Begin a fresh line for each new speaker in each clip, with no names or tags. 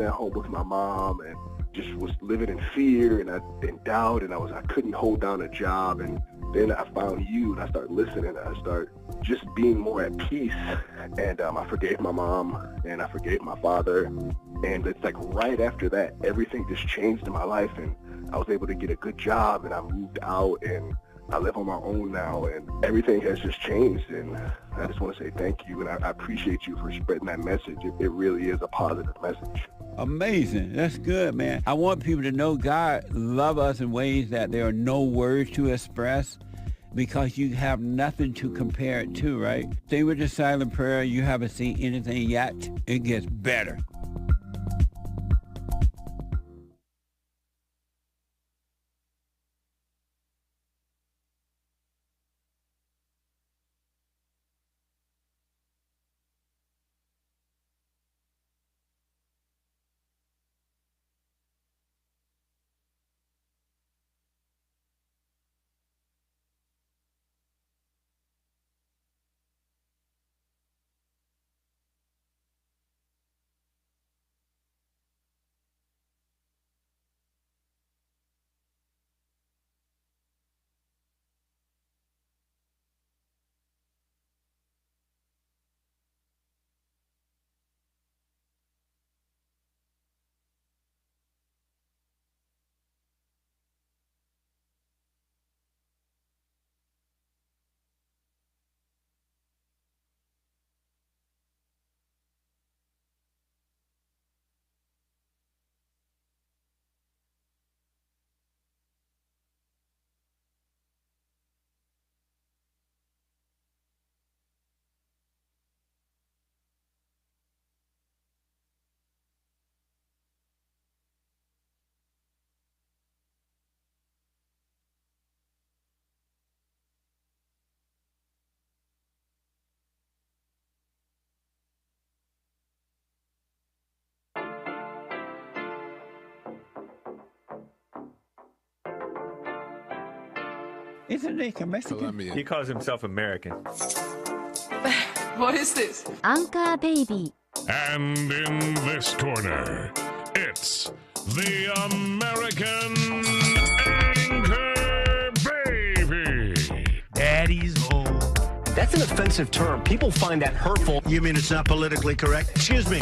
at home with my mom and just was living in fear and doubt, and I couldn't hold down a job. And then I found you, and I started listening, and I started just being more at peace. And I forgave my mom, and I forgave my father. And it's like right after that, everything just changed in my life, and I was able to get a good job, and I moved out, and I live on my own now, and everything has just changed. And I just want to say thank you, and I appreciate you for spreading that message. It really is a positive message.
Amazing. That's good, man. I want people to know God love us in ways that there are no words to express, because you have nothing to compare it to, right? Stay with the silent prayer. You haven't seen anything yet. It gets better. Isn't he Mexican?
Colombian.
He calls himself American.
What is this?
Anchor Baby.
And in this corner, it's the American Anchor Baby.
Daddy's home.
That's an offensive term. People find that hurtful.
You mean it's not politically correct? Excuse me.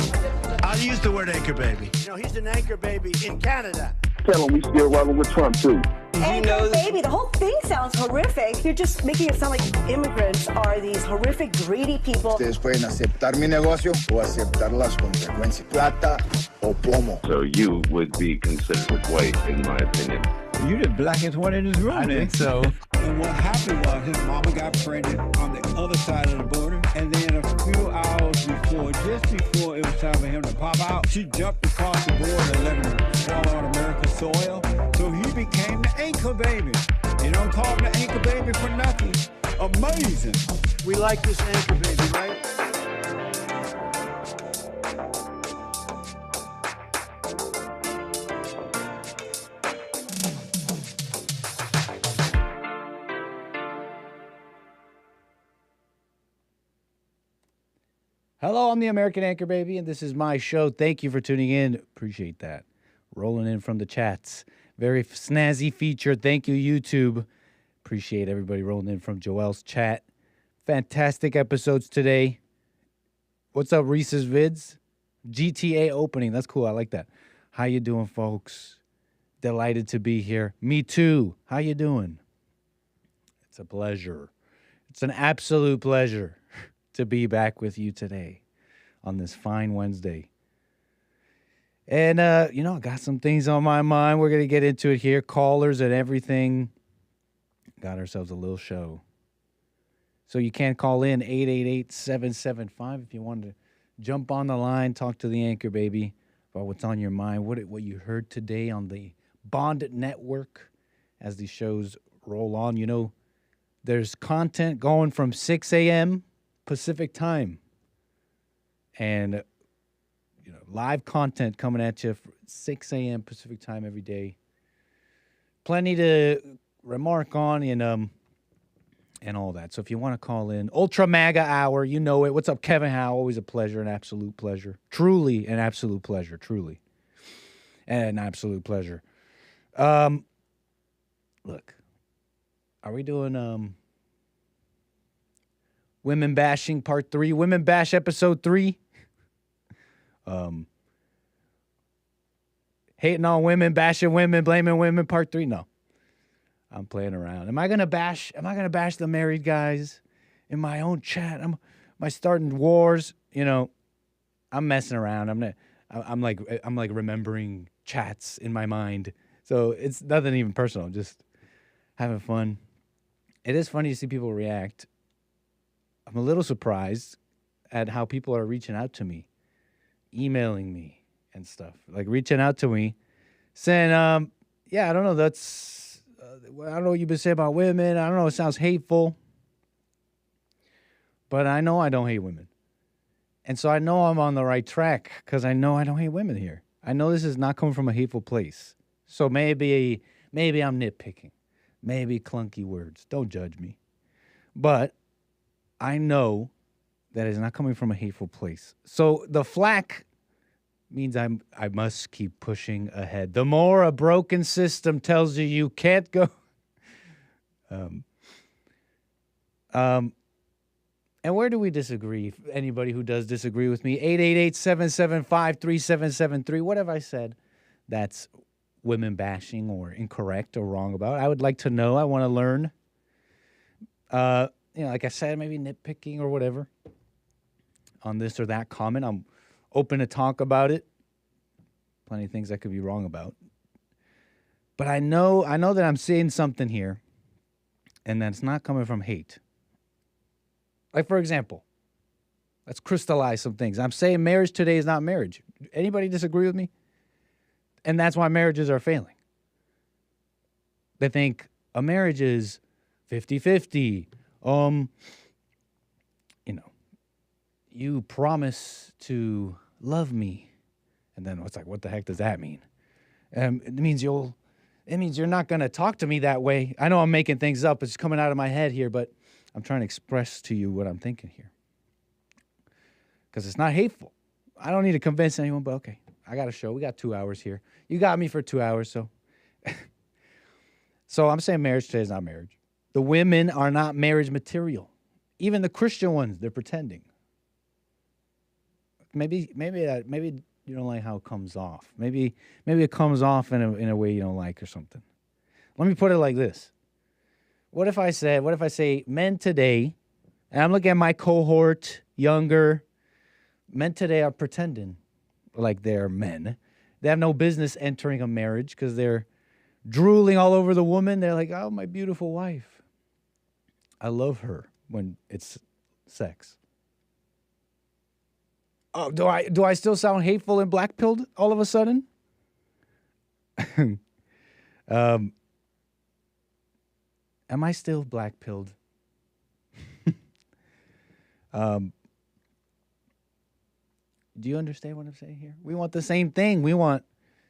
I'll use the word anchor baby. You know, he's an anchor baby in Canada.
Tell them we still rolling with Trump, too.
Anchor baby, the whole thing sounds horrific. You're just making it sound like immigrants are these horrific, greedy people.
Ustedes pueden aceptar mi negocio o aceptar las consecuencias. Plata o plomo.
So you would be considered white, in my opinion.
You the blackest one in this room.
I think so.
And what happened was his mama got pregnant on the other side of the border, and then a few hours before, just before it was time for him to pop out, she jumped across the border and let him fall on America's soil. So he became the anchor baby. You don't call him the anchor baby for nothing. Amazing.
We like this anchor baby, right?
Hello, I'm the American Anchor Baby, and this is my show. Thank you for tuning in. Appreciate that. Rolling in from the chats. Very snazzy feature. Thank you, YouTube. Appreciate everybody rolling in from Joel's chat. Fantastic episodes today. What's up, Reese's Vids? GTA opening. That's cool. I like that. How you doing, folks? Delighted to be here. Me too. How you doing? It's a pleasure. It's an absolute pleasure to be back with you today on this fine Wednesday. And, I got some things on my mind. We're going to get into it here. Callers and everything. Got ourselves a little show. So you can call in 888-775 if you want to jump on the line, talk to the Anchor Baby about what's on your mind, what you heard today on the Bond Network as these shows roll on. You know, there's content going from 6 a.m. Pacific time, and live content coming at you 6 a.m. Pacific time every day. Plenty to remark on, and and all that. So if you want to call in, Ultra MAGA Hour, you know it. What's up, Kevin Howe? Always a pleasure, an absolute pleasure. Truly an absolute pleasure, truly. An absolute pleasure. Look, are we doing Women Bashing Part 3? Women Bash Episode 3? Hating on women, bashing women, blaming women, Part 3? No. I'm playing around. Am I gonna bash the married guys in my own chat? Am I starting wars? You know, I'm messing around. I'm like remembering chats in my mind. So it's nothing even personal, just having fun. It is funny to see people react. I'm a little surprised at how people are reaching out to me, emailing me and stuff, like reaching out to me saying, yeah, I don't know, I don't know what you've been saying about women. I don't know, it sounds hateful. But I know I don't hate women. And so I know I'm on the right track because I know I don't hate women here. I know this is not coming from a hateful place. So maybe I'm nitpicking. Maybe clunky words. Don't judge me. But I know that it's not coming from a hateful place. So the flack means I must keep pushing ahead. The more a broken system tells you can't go. And where do we disagree? Anybody who does disagree with me, 888-775-3773. What have I said that's women bashing or incorrect or wrong about? I would like to know. I want to learn. Like I said, maybe nitpicking or whatever on this or that comment. I'm open to talk about it. Plenty of things I could be wrong about. But I know that I'm saying something here, and that's not coming from hate. Like, for example, let's crystallize some things. I'm saying marriage today is not marriage. Anybody disagree with me? And that's why marriages are failing. They think a marriage is 50-50. You promise to love me. And then it's like, what the heck does that mean? It means you're not going to talk to me that way. I know I'm making things up. It's coming out of my head here, but I'm trying to express to you what I'm thinking here. Because it's not hateful. I don't need to convince anyone, but okay. I got a show. We got 2 hours here. You got me for 2 hours, so. So I'm saying marriage today is not marriage. The women are not marriage material. Even the Christian ones, they're pretending. Maybe you don't like how it comes off. Maybe it comes off in a way you don't like or something. Let me put it like this. What if I say men today, and I'm looking at my cohort, younger, men today are pretending like they're men. They have no business entering a marriage because they're drooling all over the woman. They're like, oh, my beautiful wife. I love her when it's sex. Oh, do I still sound hateful and black-pilled all of a sudden? Am I still black-pilled? Do you understand what I'm saying here? We want the same thing. We want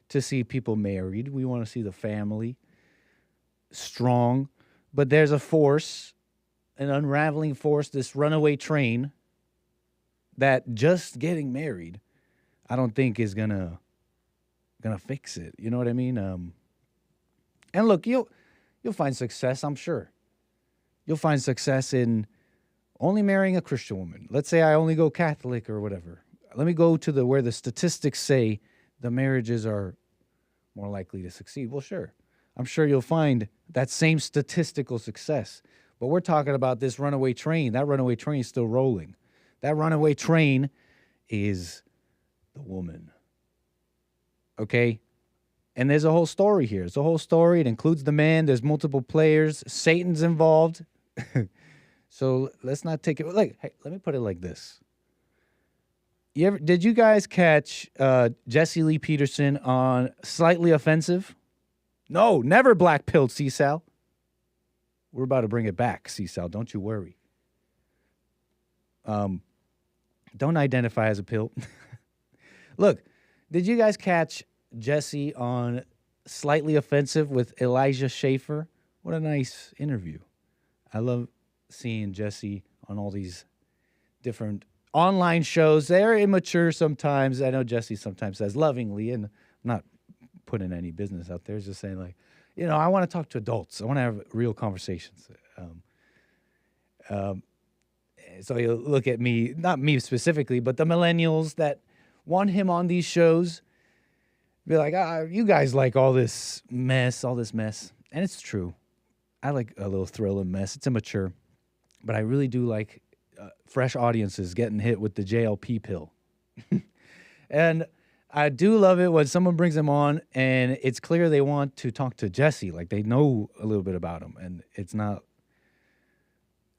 to see people married. We want to see the family strong. But there's a force, an unraveling force, this runaway train, that just getting married, I don't think is gonna fix it. You know what I mean? And look, you'll find success, I'm sure. You'll find success in only marrying a Christian woman. Let's say I only go Catholic or whatever. Let me go to where the statistics say the marriages are more likely to succeed. Well, sure. I'm sure you'll find that same statistical success. But we're talking about this runaway train. That runaway train is still rolling. That runaway train is the woman. Okay? And there's a whole story here. It's a whole story. It includes the man. There's multiple players. Satan's involved. So let's not take it. Like, hey, let me put it like this. Did you guys catch Jesse Lee Peterson on Slightly Offensive? No, never black-pilled, C-Sal. We're about to bring it back, C-Sal. Don't you worry. Don't identify as a pill. Look, did you guys catch Jesse on Slightly Offensive with Elijah Schaefer? What a nice interview. I love seeing Jesse on all these different online shows. They're immature sometimes. I know Jesse sometimes says lovingly, and I'm not putting any business out there. It's just saying, like, I want to talk to adults. I want to have real conversations. So you look at me, not me specifically, but the millennials that want him on these shows, be like, you guys like all this mess. And it's true. I like a little thrill and mess. It's immature. But I really do like fresh audiences getting hit with the JLP pill. And I do love it when someone brings them on and it's clear they want to talk to Jesse. Like, they know a little bit about him. And it's not,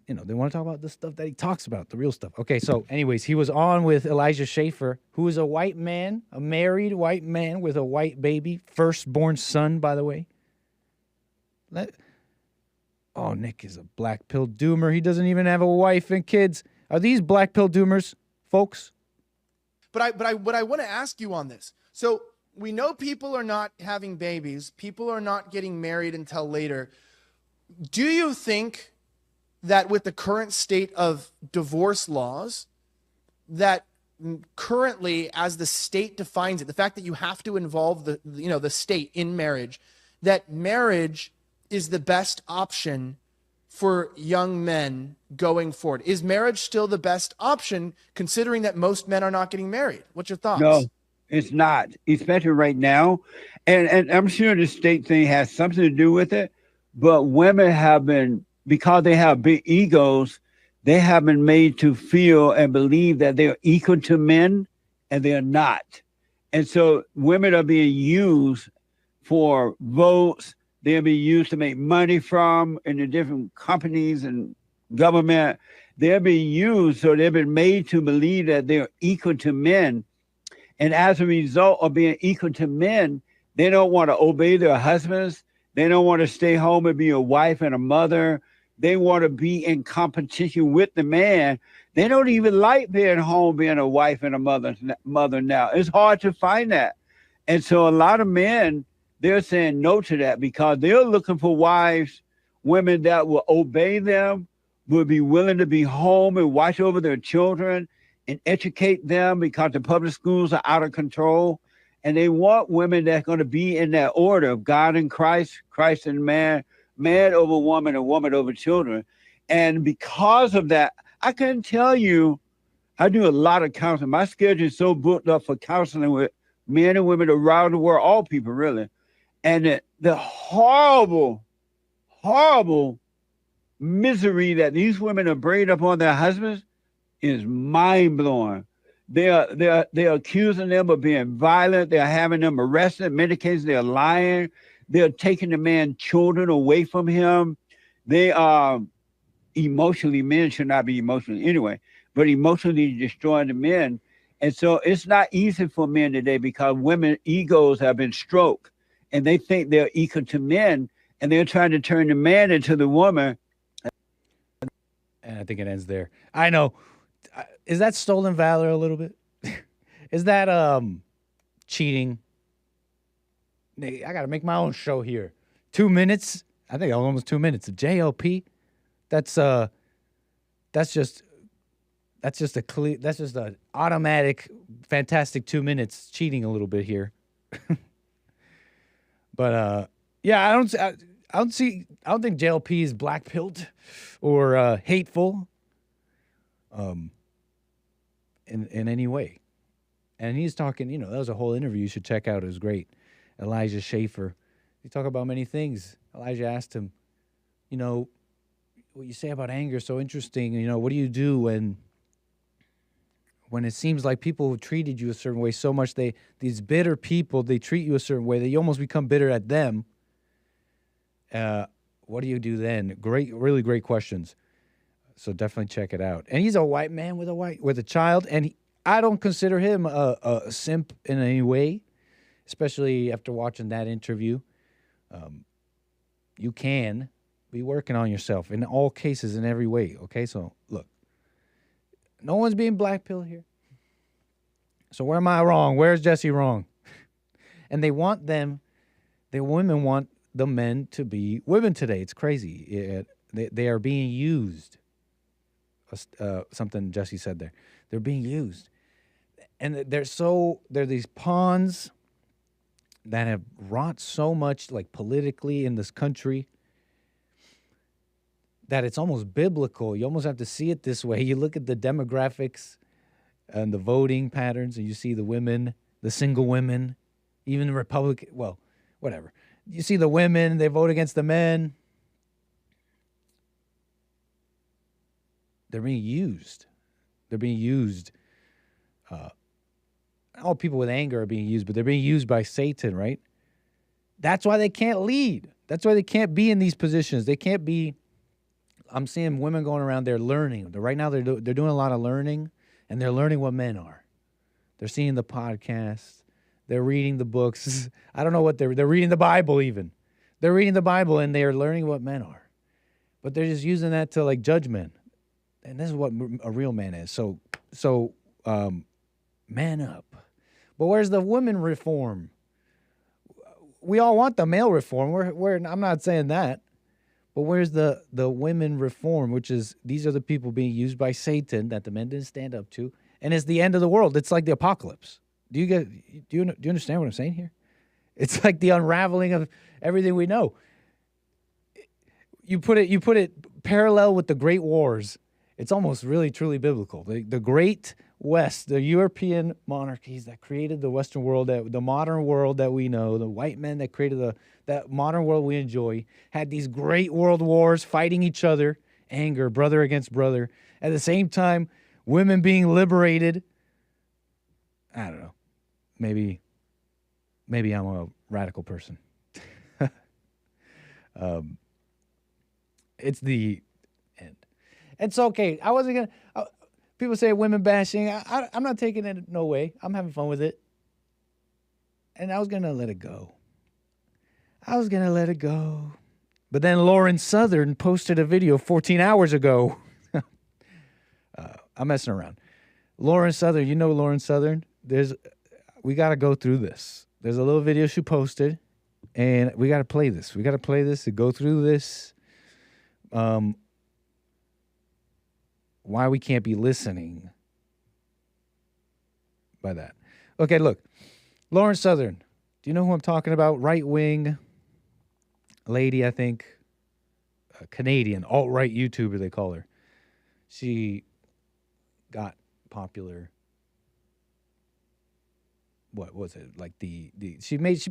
they want to talk about the stuff that he talks about, the real stuff. Okay, so anyways, he was on with Elijah Schaffer, who is a white man, a married white man with a white baby, firstborn son, by the way. Nick is a black pill doomer. He doesn't even have a wife and kids. Are these black pill doomers, folks?
But what I want to ask you on this. So we know people are not having babies. People are not getting married until later. Do you think that with the current state of divorce laws, that currently, as the state defines it, the fact that you have to involve the state in marriage, that marriage is the best option for young men going forward? Is marriage still the best option, considering that most men are not getting married? What's your thoughts?
No, it's not, especially right now. And I'm sure the state thing has something to do with it, but women have been, because they have big egos, they have been made to feel and believe that they're equal to men, and they're not. And so women are being used for votes. They'll be used to make money from in the different companies and government. They're being used, so they've been made to believe that they're equal to men. And as a result of being equal to men, they don't want to obey their husbands. They don't want to stay home and be a wife and a mother. They want to be in competition with the man. They don't even like being home, being a wife and a mother now. It's hard to find that. And so a lot of men, they're saying no to that because they're looking for wives, women that will obey them, will be willing to be home and watch over their children and educate them, because the public schools are out of control. And they want women that's going to be in that order of God and Christ, Christ and man, man over woman and woman over children. And because of that, I can tell you, I do a lot of counseling. My schedule is so booked up for counseling with men and women around the world, all people really. And the horrible, horrible misery that these women are bringing upon their husbands is mind-blowing. They're accusing them of being violent. They're having them arrested. In many cases, they're lying. They're taking the man's children away from him. They are emotionally, men should not be emotional anyway, but emotionally destroying the men. And so it's not easy for men today because women's egos have been stroked and they think they're equal to men, and they're trying to turn the man into the woman.
And I think it ends there. I know. Is that stolen valor a little bit? Is that cheating? I got to make my own show here. 2 minutes. I think almost 2 minutes of JLP. That's just an automatic, fantastic 2 minutes cheating a little bit here. But yeah, I don't think JLP is black-pilled or hateful in any way. And he's talking, that was a whole interview you should check out. It was great. Elijah Schaffer. He talked about many things. Elijah asked him, what you say about anger is so interesting. What do you do when it seems like people who treated you a certain way so much, these bitter people, they treat you a certain way that you almost become bitter at them. What do you do then? Really great questions. So definitely check it out. And he's a white man with a child, and I don't consider him a simp in any way, especially after watching that interview. You can be working on yourself in all cases, in every way. Okay, so look, no one's being blackpilled here. So where am I wrong? Where's Jesse wrong? And the women want the men to be women today. It's crazy. They are being used. something Jesse said there. They're being used. And they're these pawns that have wrought so much, like, politically in this country, that it's almost biblical. You almost have to see it this way. You look at the demographics and the voting patterns, and you see the women, the single women, even the Republican, well, whatever. You see the women, they vote against the men. They're being used. They're being used. All people with anger are being used, but they're being used by Satan, right? That's why they can't lead. That's why they can't be in these positions. They can't be. I'm seeing women going around there learning. Right now, they're doing a lot of learning, and they're learning what men are. They're seeing the podcasts. They're reading the books. I don't know what they're reading the Bible even. They're reading the Bible, and they are learning what men are. But they're just using that to, like, judge men. And this is what a real man is. So man up. But where's the women reform? We all want the male reform. I'm not saying that. But where's the women reform, which is these are the people being used by Satan that the men didn't stand up to, and it's the end of the world. It's like the apocalypse. Do you understand what I'm saying here? It's like the unraveling of everything we know. You put it parallel with the Great Wars. It's almost really truly biblical. The Great West, the European monarchies that created the Western world, the modern world that we know, the white men that created that modern world we enjoy, had these great world wars fighting each other, anger, brother against brother. At the same time, women being liberated. I don't know. Maybe I'm a radical person. It's the end. It's okay. I wasn't going to... people say women bashing. I'm not taking it no way. I'm having fun with it. And I was going to let it go. But then Lauren Southern posted a video 14 hours ago. I'm messing around. Lauren Southern, you know Lauren Southern? We got to go through this. There's a little video she posted, and we got to play this. We got to play this and go through this. Why we can't be listening by that. Okay, look. Lauren Southern. Do you know who I'm talking about? Right-wing lady, I think. A Canadian, alt-right YouTuber, they call her. She got popular. What was it? Like she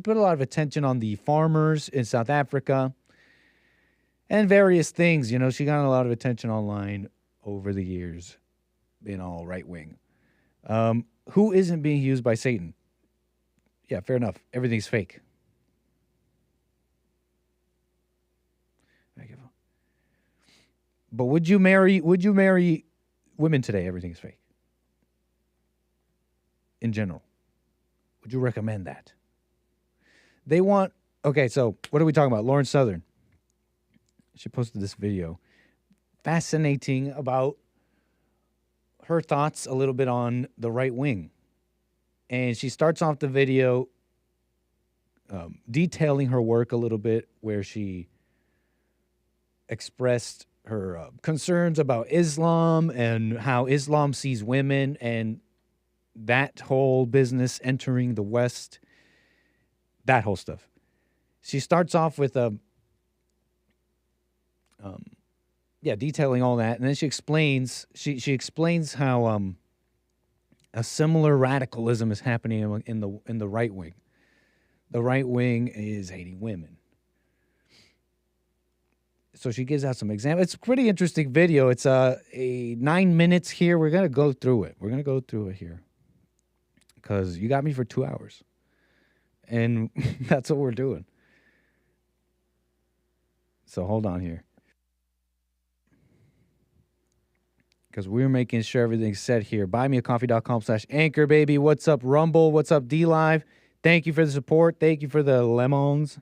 put a lot of attention on the farmers in South Africa and various things. You know, she got a lot of attention online over the years, being all right-wing. Who isn't being used by Satan? Yeah, fair enough. Everything's fake. But would you marry women today? Everything's fake. In general. Would you recommend that? Okay, so what are we talking about? Lauren Southern. She posted this video. Fascinating about her thoughts a little bit on the right wing. And she starts off the video detailing her work a little bit, where she expressed her concerns about Islam and how Islam sees women and that whole business entering the West, that whole stuff. She starts off with detailing all that, and then she explains how a similar radicalism is happening in the right wing. The right wing is hating women. So she gives out some examples. It's a pretty interesting video. It's a 9 minutes here. We're gonna go through it. Here because you got me for 2 hours, and that's what we're doing. So hold on here. Because we're making sure everything's set here. Buymeacoffee.com/anchor, baby. What's up, Rumble? What's up, D-Live? Thank you for the support. Thank you for the lemons.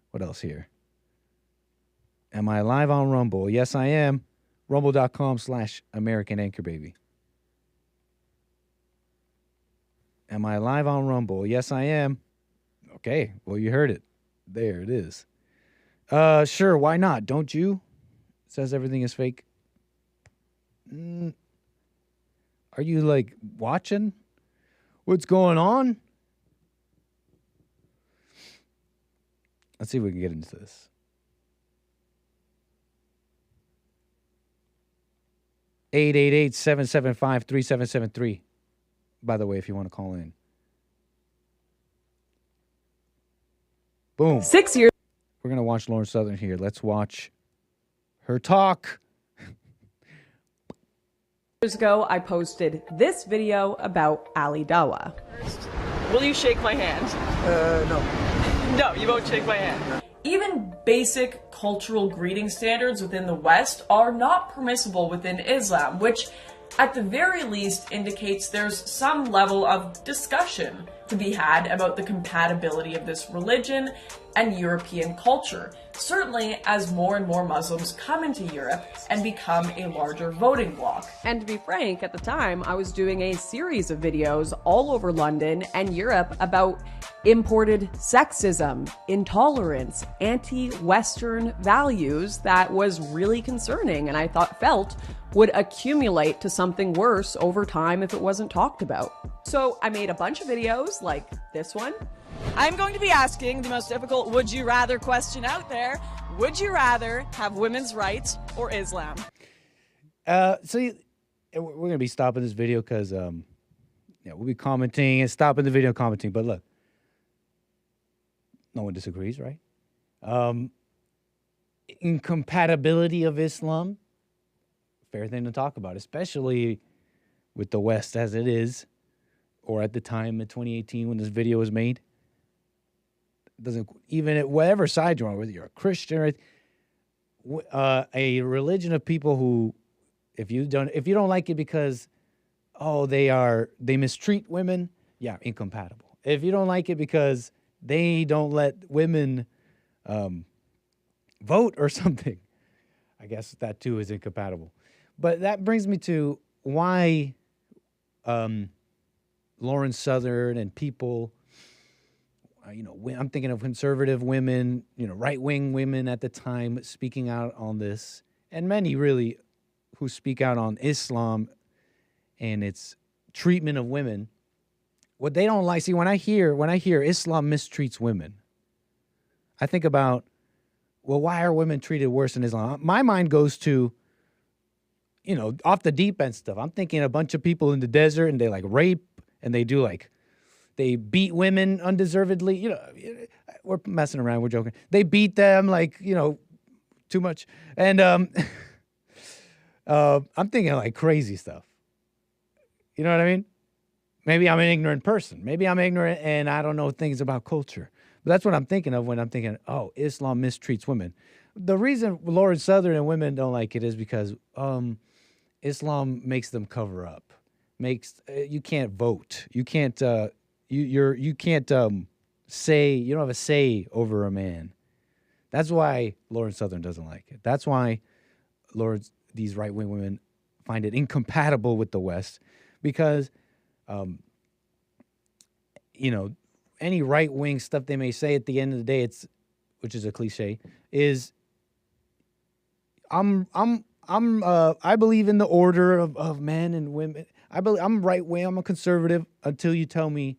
What else here? Am I live on Rumble? Yes, I am. Rumble.com/American Anchor, baby. Am I live on Rumble? Yes, I am. Okay, well, you heard it. There it is. Sure, why not? Don't you? Says everything is fake. Are you like watching what's going on? Let's see if we can get into this. Eight 775-3773. By the way, if you want to call in. Boom.
6 years.
We're going to watch Lauren Southern here. Let's watch her talk.
Years ago, I posted this video about Ali Dawah. Will you shake my hand?
No.
No, you won't shake my hand. Even basic cultural greeting standards within the West are not permissible within Islam, which at the very least indicates there's some level of discussion to be had about the compatibility of this religion and European culture, certainly as more and more Muslims come into Europe and become a larger voting bloc. And to be frank, at the time, I was doing a series of videos all over London and Europe about imported sexism, intolerance, anti-Western values that was really concerning and I felt would accumulate to something worse over time if it wasn't talked about. So I made a bunch of videos like this one. I'm going to be asking the most difficult would you rather question out there. Would you rather have women's rights or Islam?
We're going to be stopping this video because we'll be commenting and stopping the video commenting. But look, no one disagrees, right? Incompatibility of Islam, fair thing to talk about, especially with the West as it is, or at the time in 2018 when this video was made. Doesn't even at whatever side you're on, whether you're a Christian or a religion of people who, if you don't like it because they mistreat women, yeah, incompatible. If you don't like it because they don't let women vote or something, I guess that too is incompatible. But that brings me to why Lauren Southern and people, I'm thinking of conservative women, right-wing women at the time speaking out on this, and many really who speak out on Islam and its treatment of women. What they don't like, see, when I hear Islam mistreats women, I think about, well, why are women treated worse in Islam? My mind goes to, off the deep end stuff. I'm thinking a bunch of people in the desert and they like rape and they they beat women undeservedly. We're messing around, we're joking. They beat them too much. And I'm thinking like crazy stuff. You know what I mean? Maybe I'm an ignorant person. Maybe I'm ignorant and I don't know things about culture. But that's what I'm thinking of when I'm thinking, oh, Islam mistreats women. The reason Lauren Southern and women don't like it is because Islam makes them cover up. You can't vote. You can't you can't say, you don't have a say over a man. That's why Lauren Southern doesn't like it. That's why these right-wing women find it incompatible with the West, because any right-wing stuff they may say at the end of the day, which is a cliche, is I believe in the order of men and women. I'm right-wing, I'm a conservative until you tell me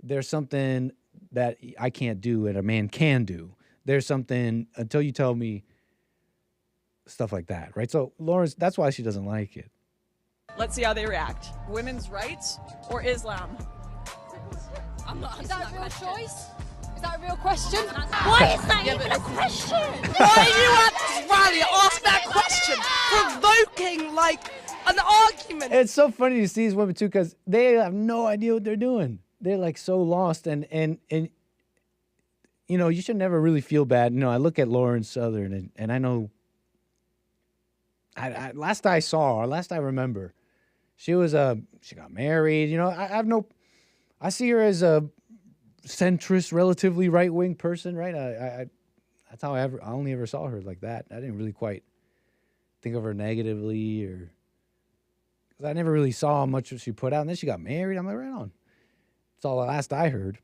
there's something that I can't do and a man can do. There's something until you tell me stuff like that, right? So Lawrence, that's why she doesn't like it.
Let's see how they react. Women's rights or Islam?
Is that a real choice? Is that a real question? Why is that even a question?
Why are you at this rally ask that question? Provoking an argument.
It's so funny to see these women too, because they have no idea what they're doing. They're like so lost, and you should never really feel bad. I look at Lauren Southern and I know last I remember, she got married. I see her as a centrist, relatively right-wing person, right? That's how I only ever saw her like that. I didn't really quite think of her negatively, because I never really saw much of she put out. And then she got married. I'm like, right on. That's all the last I heard.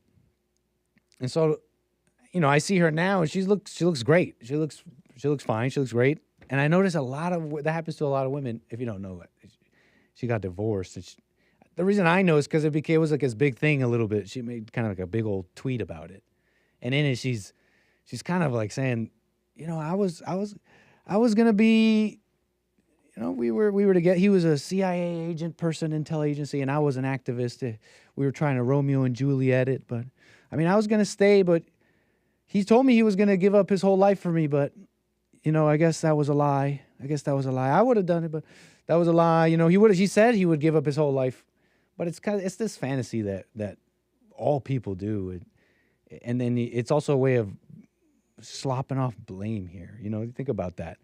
And so, I see her now, and she looks great. She looks fine. She looks great. And I notice that happens to a lot of women. If you don't know it, she got divorced. And the reason I know is because it was like this big thing a little bit. She made kind of like a big old tweet about it, and in it she's kind of like saying, you know, I was gonna be, you know, we were together. He was a CIA agent, intel agency, and I was an activist. We were trying to Romeo and Juliet it, but I mean, I was gonna stay, but he told me he was gonna give up his whole life for me, but you know, I guess that was a lie. I would have done it, but that was a lie. You know, he said he would give up his whole life, but it's this fantasy that all people do, and then it's also a way of slopping off blame here. You know, think about that.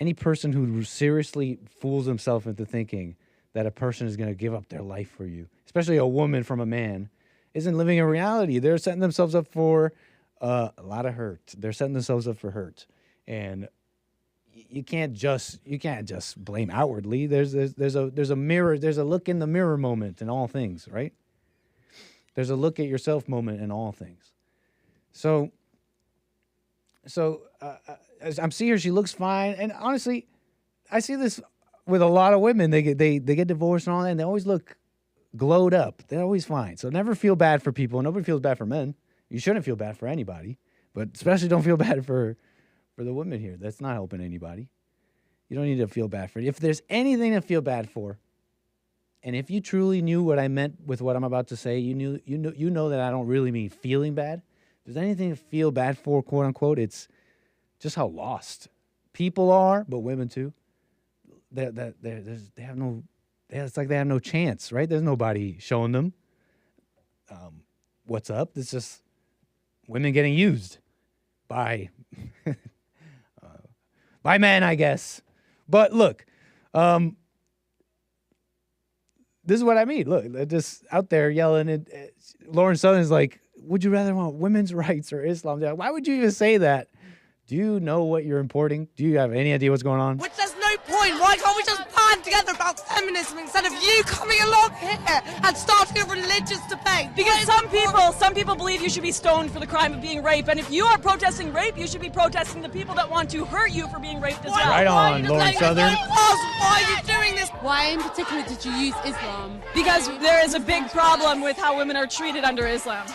Any person who seriously fools himself into thinking that a person is going to give up their life for you, especially a woman from a man, isn't living in reality. They're setting themselves up for a lot of hurt. They're setting themselves up for hurt. And you can't just blame outwardly. There's a mirror. There's a look in the mirror moment in all things, right? There's a look at yourself moment in all things. So as I'm seeing her, she looks fine. And honestly, I see this with a lot of women. They get divorced and all that, and they always look glowed up. They're always fine. So never feel bad for people. Nobody feels bad for men. You shouldn't feel bad for anybody, but especially don't feel bad for the women here. That's not helping anybody. You don't need to feel bad for it. If there's anything to feel bad for, and if you truly knew what I meant with what I'm about to say, you know that I don't really mean feeling bad. If there's anything to feel bad for, quote unquote, it's just how lost people are, but women too. It's like they have no chance, right? There's nobody showing them what's up. It's just women getting used by by men, I guess. But look, this is what I mean. Look, they're just out there yelling. And Lauren Southern's like, would you rather want women's rights or Islam? Like, why would you even say that? Do you know what you're importing? Do you have any idea what's going on?
Which there's no point. Why can't we just band together about feminism instead of you coming along here and starting a religious debate?
Because some people believe you should be stoned for the crime of being raped, and if you are protesting rape, you should be protesting the people that want to hurt you for being raped as well.
Right on, Lauren Southern.
Why are you doing this?
Why in particular did you use Islam?
Because there is a big problem with how women are treated under Islam.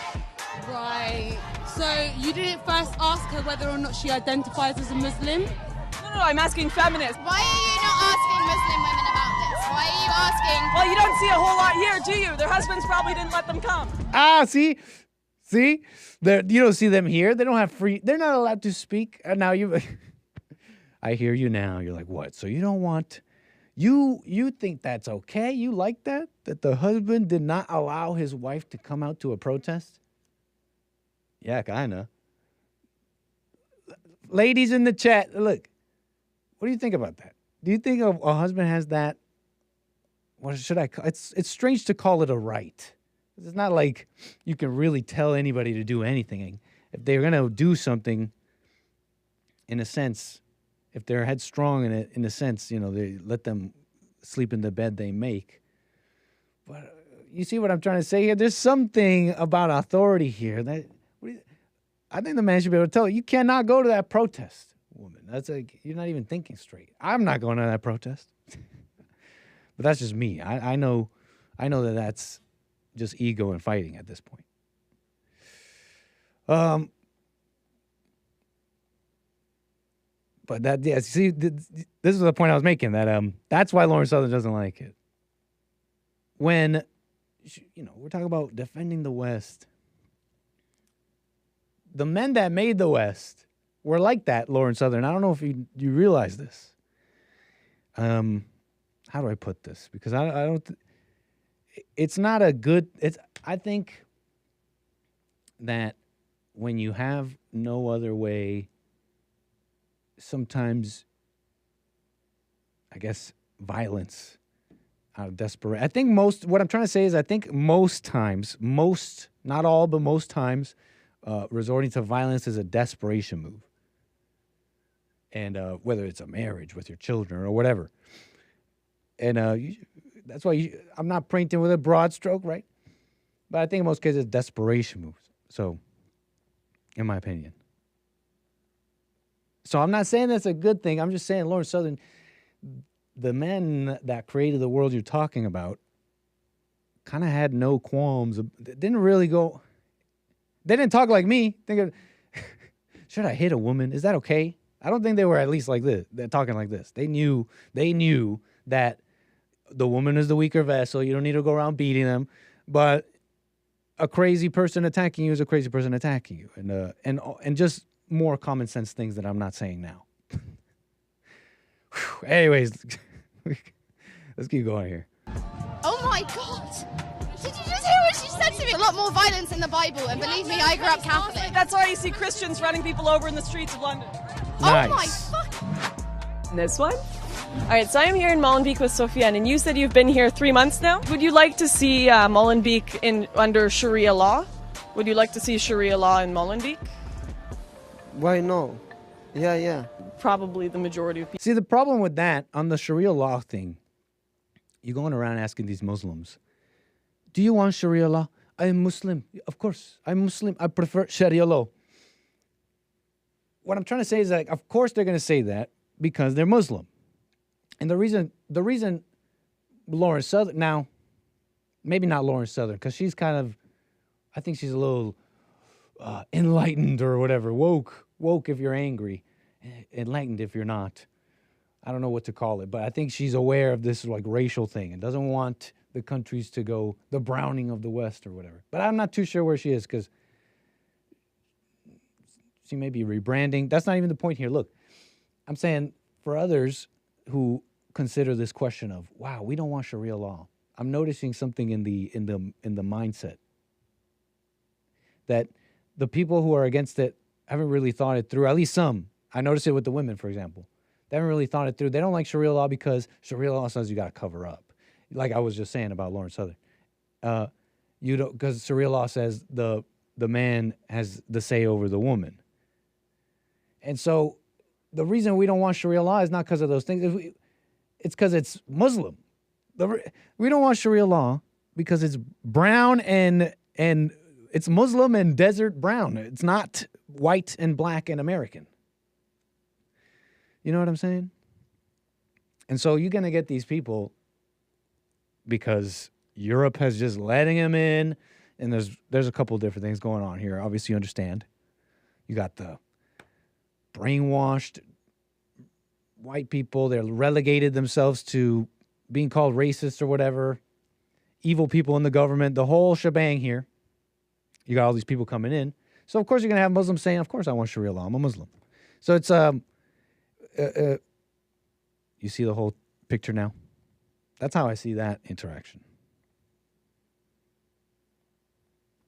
Right. So you didn't first ask her whether or not she identifies as a Muslim?
No, I'm asking feminists.
Why are you not asking Muslim women about this? Why are you asking?
Well, you don't see a whole lot here, do you? Their husbands probably didn't let them come.
See? You don't see them here. They don't have they're not allowed to speak. And now I hear you now. You're like, what? So you don't want, you think that's okay? You like that? That the husband did not allow his wife to come out to a protest? Yeah, kinda. Ladies in the chat, look, what do you think about that? Do you think a husband has that? What should I call it? It's strange to call it a right. It's not like you can really tell anybody to do anything. If they're going to do something, in a sense, if they're headstrong in a sense, you know, they let them sleep in the bed they make. But you see what I'm trying to say here? There's something about authority here that I think the man should be able to tell you cannot go to that protest, woman. That's like, you're not even thinking straight. I'm not going to that protest. But that's just me. I know that that's just ego and fighting at this point. But that, yeah, see, this is the point I was making, that that's why Lauren Southern doesn't like it. When, you know, we're talking about defending the West. The men that made the West were like that, Lauren Southern. I don't know if you realize this. How do I put this? Because I don't. It's not a good. I think that when you have no other way, sometimes, I guess, violence out of desperation. I think what I'm trying to say is, I think most times, not all, but most times, resorting to violence is a desperation move. And whether it's a marriage with your children or whatever. And that's why I'm not painting with a broad stroke, right? But I think in most cases, it's desperation moves. So, in my opinion. So I'm not saying that's a good thing. I'm just saying, Lauren Southern, the men that created the world you're talking about kind of had no qualms. Didn't really go. They didn't talk like me. Think of, should I hit a woman? Is that okay? I don't think they were at least like this. They're talking like this. They knew that the woman is the weaker vessel. You don't need to go around beating them. But a crazy person attacking you is a crazy person attacking you. And just more common sense things that I'm not saying now. Anyways, let's keep going here.
Oh my God. Did you just hear what she said to me? A lot more violence in the Bible, and believe me, I grew up Catholic.
That's why you see Christians running people over in the streets of London.
Nice.
Oh my fuck.
This one? All right, so I'm here in Molenbeek with Sofiane, and you said you've been here 3 months now. Would you like to see Molenbeek under Sharia law? Would you like to see Sharia law in Molenbeek?
Why no? Yeah.
Probably the majority of people.
See, the problem with that, on the Sharia law thing, you're going around asking these Muslims, do you want Sharia law? I am Muslim. Of course, I'm Muslim. I prefer Sharia law. What I'm trying to say is that, of course, they're going to say that because they're Muslim. And the reason Lauren Southern, now, maybe not Lauren Southern, because she's kind of, I think she's a little enlightened or whatever, woke if you're angry, enlightened if you're not. I don't know what to call it, but I think she's aware of this like racial thing and doesn't want the countries to go the browning of the West or whatever. But I'm not too sure where she is because she may be rebranding. That's not even the point here. Look, I'm saying for others who consider this question of, wow, we don't want Sharia law, I'm noticing something in the mindset that the people who are against it haven't really thought it through. At least some. I notice it with the women, for example. They haven't really thought it through. They don't like Sharia law because Sharia law says you got to cover up. Like I was just saying about Lauren Southern. You don't, because Sharia law says the man has the say over the woman. And so the reason we don't want Sharia law is not because of those things. It's because it's Muslim. We don't want Sharia law because it's brown and it's Muslim and desert brown. It's not white and black and American. You know what I'm saying? And so you're going to get these people because Europe has just letting them in, and there's a couple of different things going on here. Obviously, you understand. You got the brainwashed white people. They're relegated themselves to being called racist or whatever. Evil people in the government, the whole shebang here. You got all these people coming in. So, of course, you're going to have Muslims saying, of course I want Sharia law. I'm a Muslim. So it's, you see the whole picture now? That's how I see that interaction.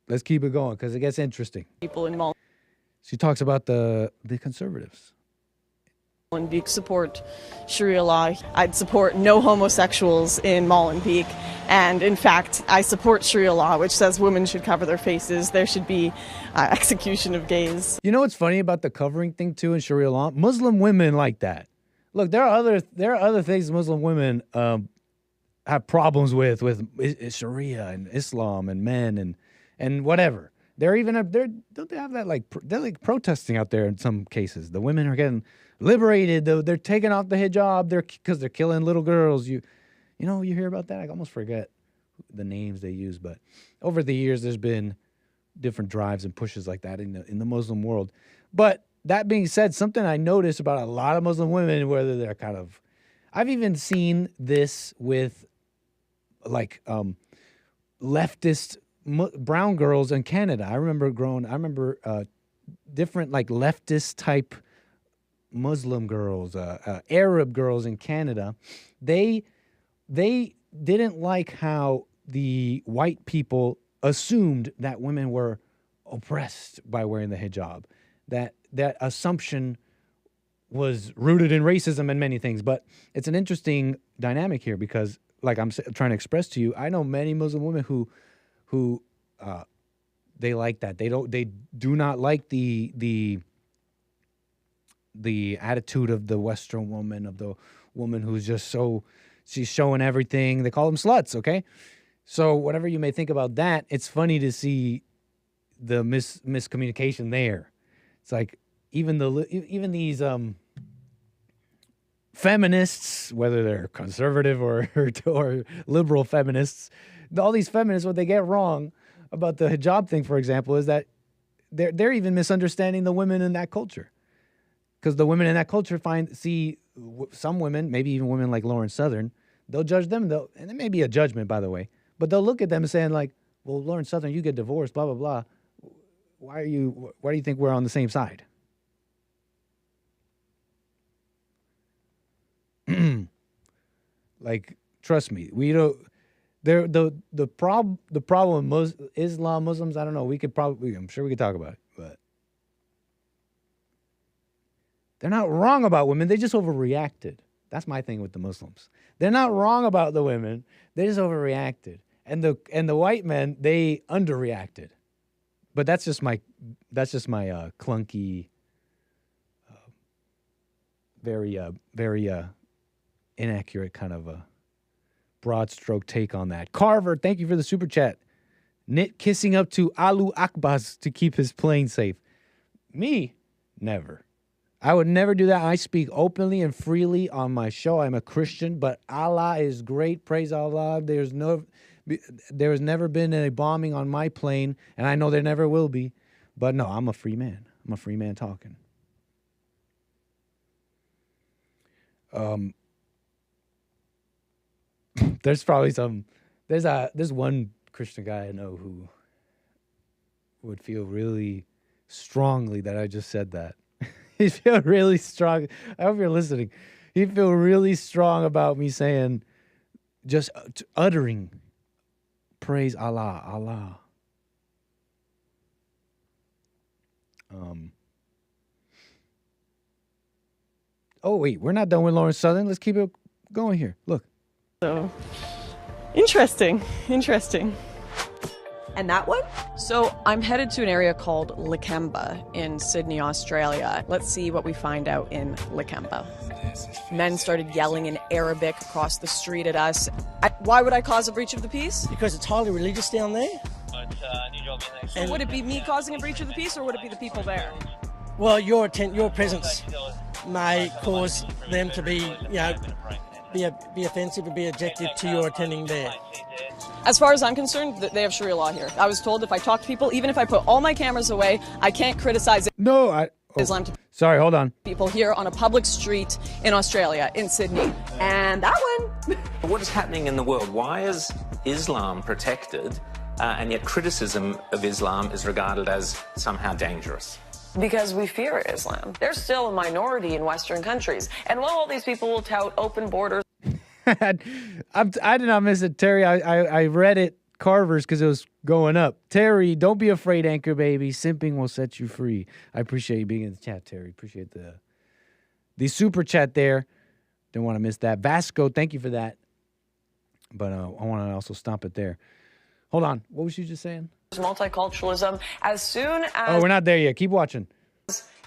Let's keep it going because it gets interesting.
People in Molenbeek.
She talks about the conservatives.
Molenbeek support Sharia law. I'd support no homosexuals in Molenbeek. And in fact, I support Sharia law, which says women should cover their faces. There should be execution of gays.
You know what's funny about the covering thing too in Sharia law? Muslim women like that. Look, there are other things Muslim women have problems with Sharia and Islam and men and whatever. Don't they have that they're like protesting out there in some cases. The women are getting liberated. They're taking off the hijab. Because they're killing little girls. You hear about that? I almost forget the names they use. But over the years, there's been different drives and pushes like that in the Muslim world. But that being said, something I notice about a lot of Muslim women, whether they're I've even seen this with leftist brown girls in Canada. I remember different leftist type Muslim girls, Arab girls in Canada. They didn't like how the white people assumed that women were oppressed by wearing the hijab. That assumption was rooted in racism and many things. But it's an interesting dynamic here because, like I'm trying to express to you, I know many Muslim women who they like that. They do not like the attitude of the Western woman, of the woman who's just she's showing everything. They call them sluts, okay? So whatever you may think about that, it's funny to see the miscommunication there. It's like even these feminists, whether they're conservative or liberal feminists, all these feminists, what they get wrong about the hijab thing, for example, is that they're even misunderstanding the women in that culture, because the women in that culture see some women, maybe even women like Lauren Southern, they'll judge them, and it may be a judgment, by the way, but they'll look at them and saying like, well, Lauren Southern, you get divorced, blah blah blah. Why do you think we're on the same side? Like, trust me, we don't. The problem with Muslims, I don't know. I'm sure we could talk about it, but they're not wrong about women. They just overreacted. That's my thing with the Muslims. They're not wrong about the women. They just overreacted, and the white men, they underreacted. But that's just my clunky, very inaccurate kind of a broad stroke take on that. Carver, thank you for the super chat. Knit kissing up to Alu Akbaz to keep his plane safe. Me? Never. I would never do that. I speak openly and freely on my show. I'm a Christian, but Allah is great. Praise Allah. There has never been a bombing on my plane, and I know there never will be. But no, I'm a free man. I'm a free man talking. There's probably there's one Christian guy I know who would feel really strongly that I just said that. He'd feel really strong. I hope you're listening. He'd feel really strong about me saying, just uttering, praise Allah, Allah. Oh wait, we're not done with Lauren Southern. Let's keep it going here. Look.
So, interesting.
And that one?
So I'm headed to an area called 𝒏𝒊𝒄𝒌𝒔𝒕 in Sydney, Australia. Let's see what we find out in 𝒏𝒊𝒄𝒌𝒔𝒕. Men started yelling in Arabic across the street at us. Why would I cause a breach of the peace?
Because it's highly religious down there.
And would it be me causing a breach of the peace, or would it be the people there?
Well, your presence may cause them to be, be offensive or be objective to your attending there.
As far as I'm concerned, they have Sharia law here. I was told if I talk to people, even if I put all my cameras away, I can't criticize Islam to
sorry, hold on.
people here on a public street in Australia, in Sydney.
And that one?
What is happening in the world? Why is Islam protected, and yet criticism of Islam is regarded as somehow dangerous?
Because we fear Islam. They're still a minority in Western countries. And while all these people will tout open borders...
I did not miss it, Terry. I read it, Carver's, because it was going up. Terry, don't be afraid, Anchor Baby. Simping will set you free. I appreciate you being in the chat, Terry. Appreciate the super chat there. Didn't want to miss that. Vasco, thank you for that. But I want to also stomp it there. Hold on. What was you just saying?
Multiculturalism. As soon as...
Oh, we're not there yet. Keep watching.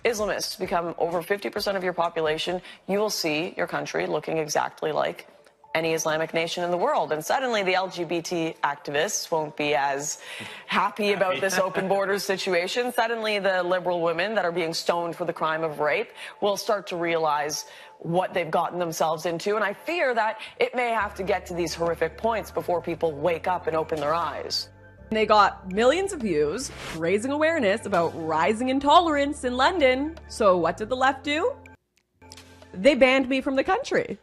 Islamists become over 50% of your population, you will see your country looking exactly like any Islamic nation in the world. And suddenly the LGBT activists won't be as happy about this open borders situation. Suddenly the liberal women that are being stoned for the crime of rape will start to realize what they've gotten themselves into. And I fear that it may have to get to these horrific points before people wake up and open their eyes. They got millions of views, raising awareness about rising intolerance in London. So what did the left do? They banned me from the country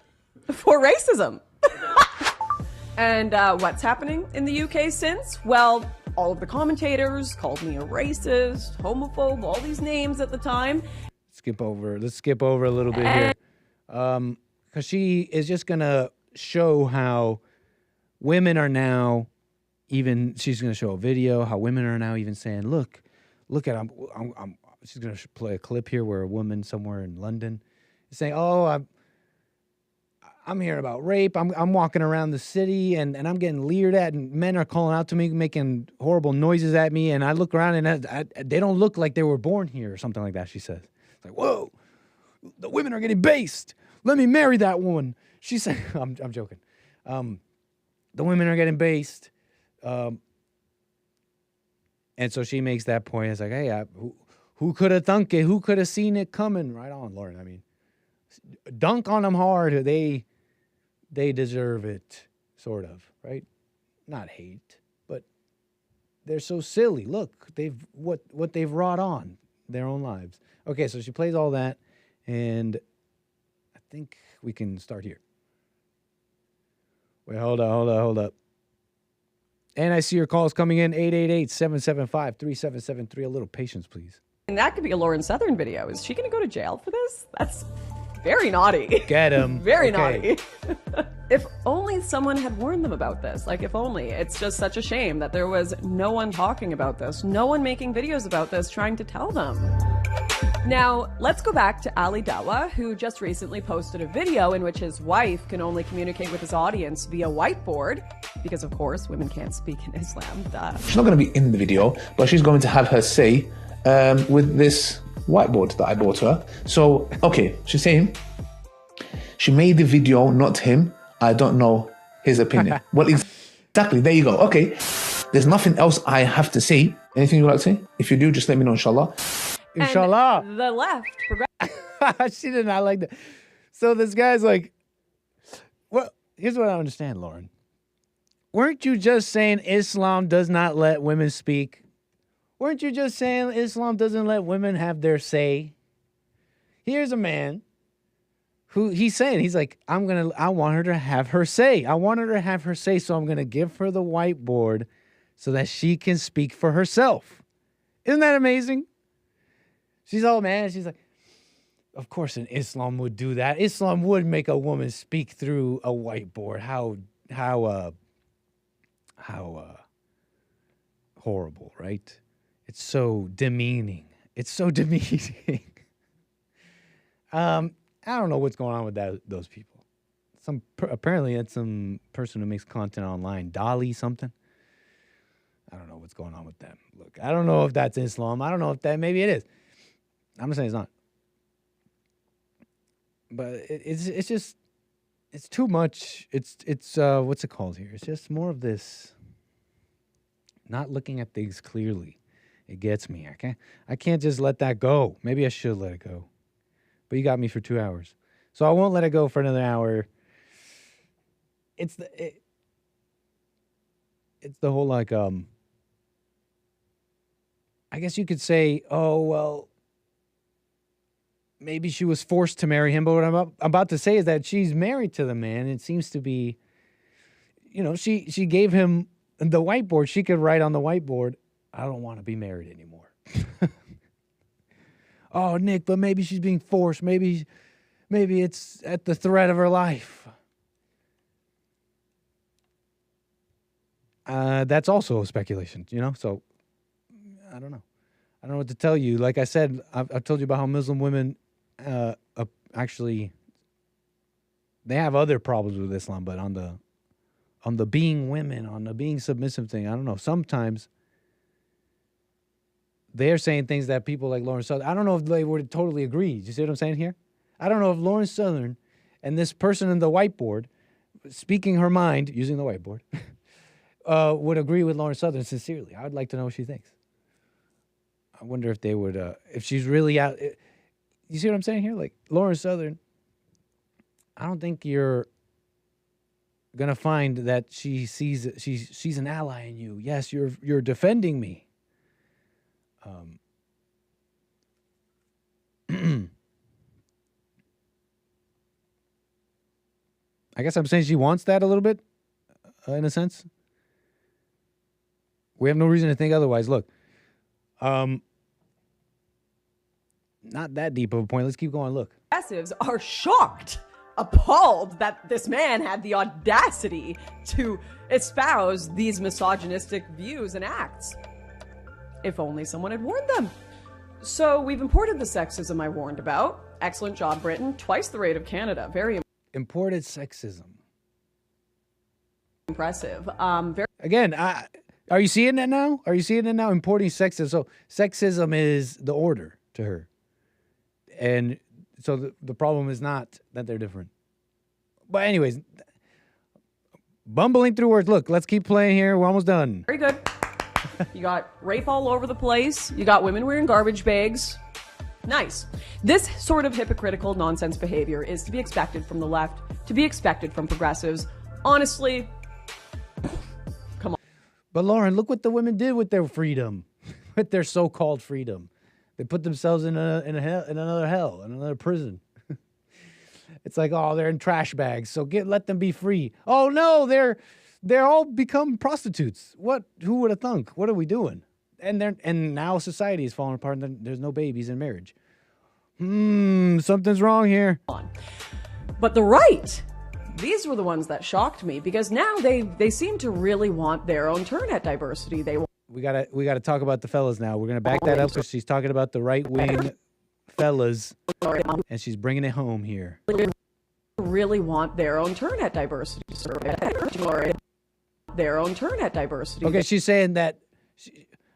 for racism. And what's happening in the UK since? Well, all of the commentators called me a racist, homophobe, all these names at the time.
Let's skip over a little bit here. Because she is just going to show how women are now... she's going to show a video how women are now even saying, look at, she's going to play a clip here where a woman somewhere in London is saying, oh, I'm hearing about rape. I'm walking around the city and I'm getting leered at, and men are calling out to me, making horrible noises at me. And I look around and they don't look like they were born here or something like that, she says. It's like, whoa, the women are getting based. Let me marry that woman. She said, I'm joking. The women are getting based. And so she makes that point. It's like, hey, Who could have thunk it? Who could have seen it coming? Right on, Lauren. I mean, dunk on them hard. They deserve it, sort of, right? Not hate, but they're so silly. Look, what they've wrought on their own lives. Okay, so she plays all that, and I think we can start here. Wait, hold up. And I see your calls coming in, 888-775-3773. A little patience, please.
And that could be a Lauren Southern video. Is she going to go to jail for this? That's very naughty.
Get him.
Very naughty. If only someone had warned them about this. Like, if only. It's just such a shame that there was no one talking about this, no one making videos about this, trying to tell them. Now, let's go back to Ali Dawa, who just recently posted a video in which his wife can only communicate with his audience via whiteboard, because of course women can't speak in Islam.
She's not going to be in the video, but she's going to have her say with this whiteboard that I bought her. So, okay, she's saying she made the video, not him. I don't know his opinion. Well, exactly, there you go. Okay, there's nothing else I have to say. Anything you'd like to say? If you do, just let me know, inshallah.
Inshallah.
And the left
she did not like that. So this guy's like, well, here's what I understand, Lauren. Weren't you just saying Islam does not let women speak? Weren't you just saying Islam doesn't let women have their say? Here's a man who he's like, I want her to have her say. I want her to have her say, so I'm going to give her the whiteboard so that she can speak for herself. Isn't that amazing? She's all mad. She's like, of course an Islam would do that. Islam would make a woman speak through a whiteboard. How horrible, right? It's so demeaning. It's so demeaning. I don't know what's going on with those people. Apparently it's some person who makes content online, Dolly something. I don't know what's going on with them. Look, I don't know if that's Islam. I don't know if maybe it is. I'm not saying it's not. But it's just, it's too much. It's what's it called here? It's just more of this not looking at things clearly. It gets me. I can't just let that go. Maybe I should let it go. But you got me for 2 hours. So I won't let it go for another hour. It's the whole like I guess you could say, oh well, maybe she was forced to marry him, but what I'm about to say is that she's married to the man. It seems to be, she gave him the whiteboard. She could write on the whiteboard, I don't want to be married anymore. Oh, Nick, but maybe she's being forced. Maybe it's at the threat of her life. That's also speculation, So I don't know. I don't know what to tell you. Like I said, I've told you about how Muslim women actually they have other problems with Islam, but on the being women, on the being submissive thing, I don't know. Sometimes they're saying things that people like Lauren Southern, I don't know if they would totally agree. Do you see what I'm saying here? I don't know if Lauren Southern and this person in the whiteboard, speaking her mind, using the whiteboard, would agree with Lauren Southern sincerely. I would like to know what she thinks. I wonder if they would, if she's really out. You see what I'm saying here? Like, Lauren Southern, I don't think you're going to find that she sees, she's an ally in you. Yes, you're defending me. I guess I'm saying she wants that a little bit, in a sense. We have no reason to think otherwise. Look, not that deep of a point. Let's keep going. Look.
Progressives are shocked, appalled that this man had the audacity to espouse these misogynistic views and acts. If only someone had warned them. So we've imported the sexism I warned about. Excellent job, Britain. Twice the rate of Canada. Very
imported sexism.
Impressive.
Again, are you seeing that now? Are you seeing it now? Importing sexism. So sexism is the order to her. And so the problem is not that they're different. But anyways, bumbling through words. Look, let's keep playing here. We're almost done.
Very good. You got rape all over the place. You got women wearing garbage bags. Nice. This sort of hypocritical nonsense behavior is to be expected from the left, to be expected from progressives. Honestly, come on.
But Lauren, look what the women did with their freedom, with their so-called freedom. They put themselves in another prison. It's like, oh, they're in trash bags, so let them be free. Oh no, they're all become prostitutes. What? Who would have thunk? What are we doing? And now society is falling apart and there's no babies in marriage. Something's wrong here.
But the right, these were the ones that shocked me, because now they seem to really want their own turn at diversity.
We gotta talk about the fellas now. We're gonna back that up because she's talking about the right wing fellas, and she's bringing it home here.
Really want their own turn at diversity. Their own turn at diversity.
Okay, she's saying that.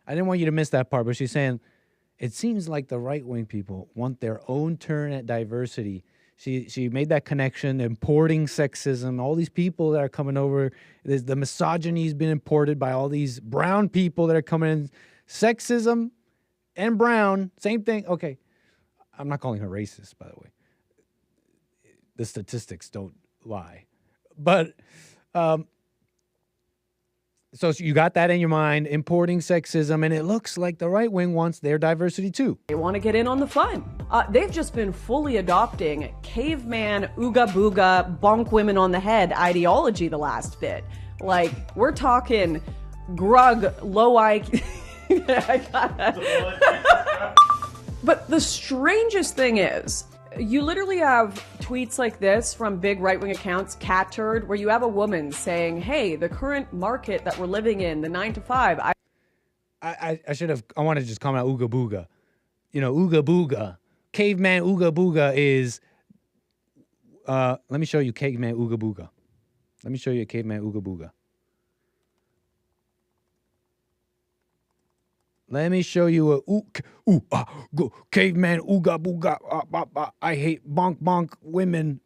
I didn't want you to miss that part, but she's saying it seems like the right-wing people want their own turn at diversity. She made that connection, importing sexism, all these people that are coming over. The misogyny's been imported by all these brown people that are coming in. Sexism and brown, same thing. Okay, I'm not calling her racist, by the way. The statistics don't lie. But so you got that in your mind, importing sexism, and it looks like the right wing wants their diversity too.
They want to get in on the fun. They've just been fully adopting caveman, ooga booga, bonk women on the head ideology the last bit. Like, we're talking grug, low IQ. But the strangest thing is, you literally have tweets like this from big right-wing accounts, cat turd, where you have a woman saying, hey, the current market that we're living in, the 9 to 5.
I want to just comment out ooga booga. You know, ooga booga. Caveman ooga booga is, let me show you caveman ooga booga. Let me show you a caveman ooga booga. Let me show you a caveman ooga booga. I hate bonk bonk women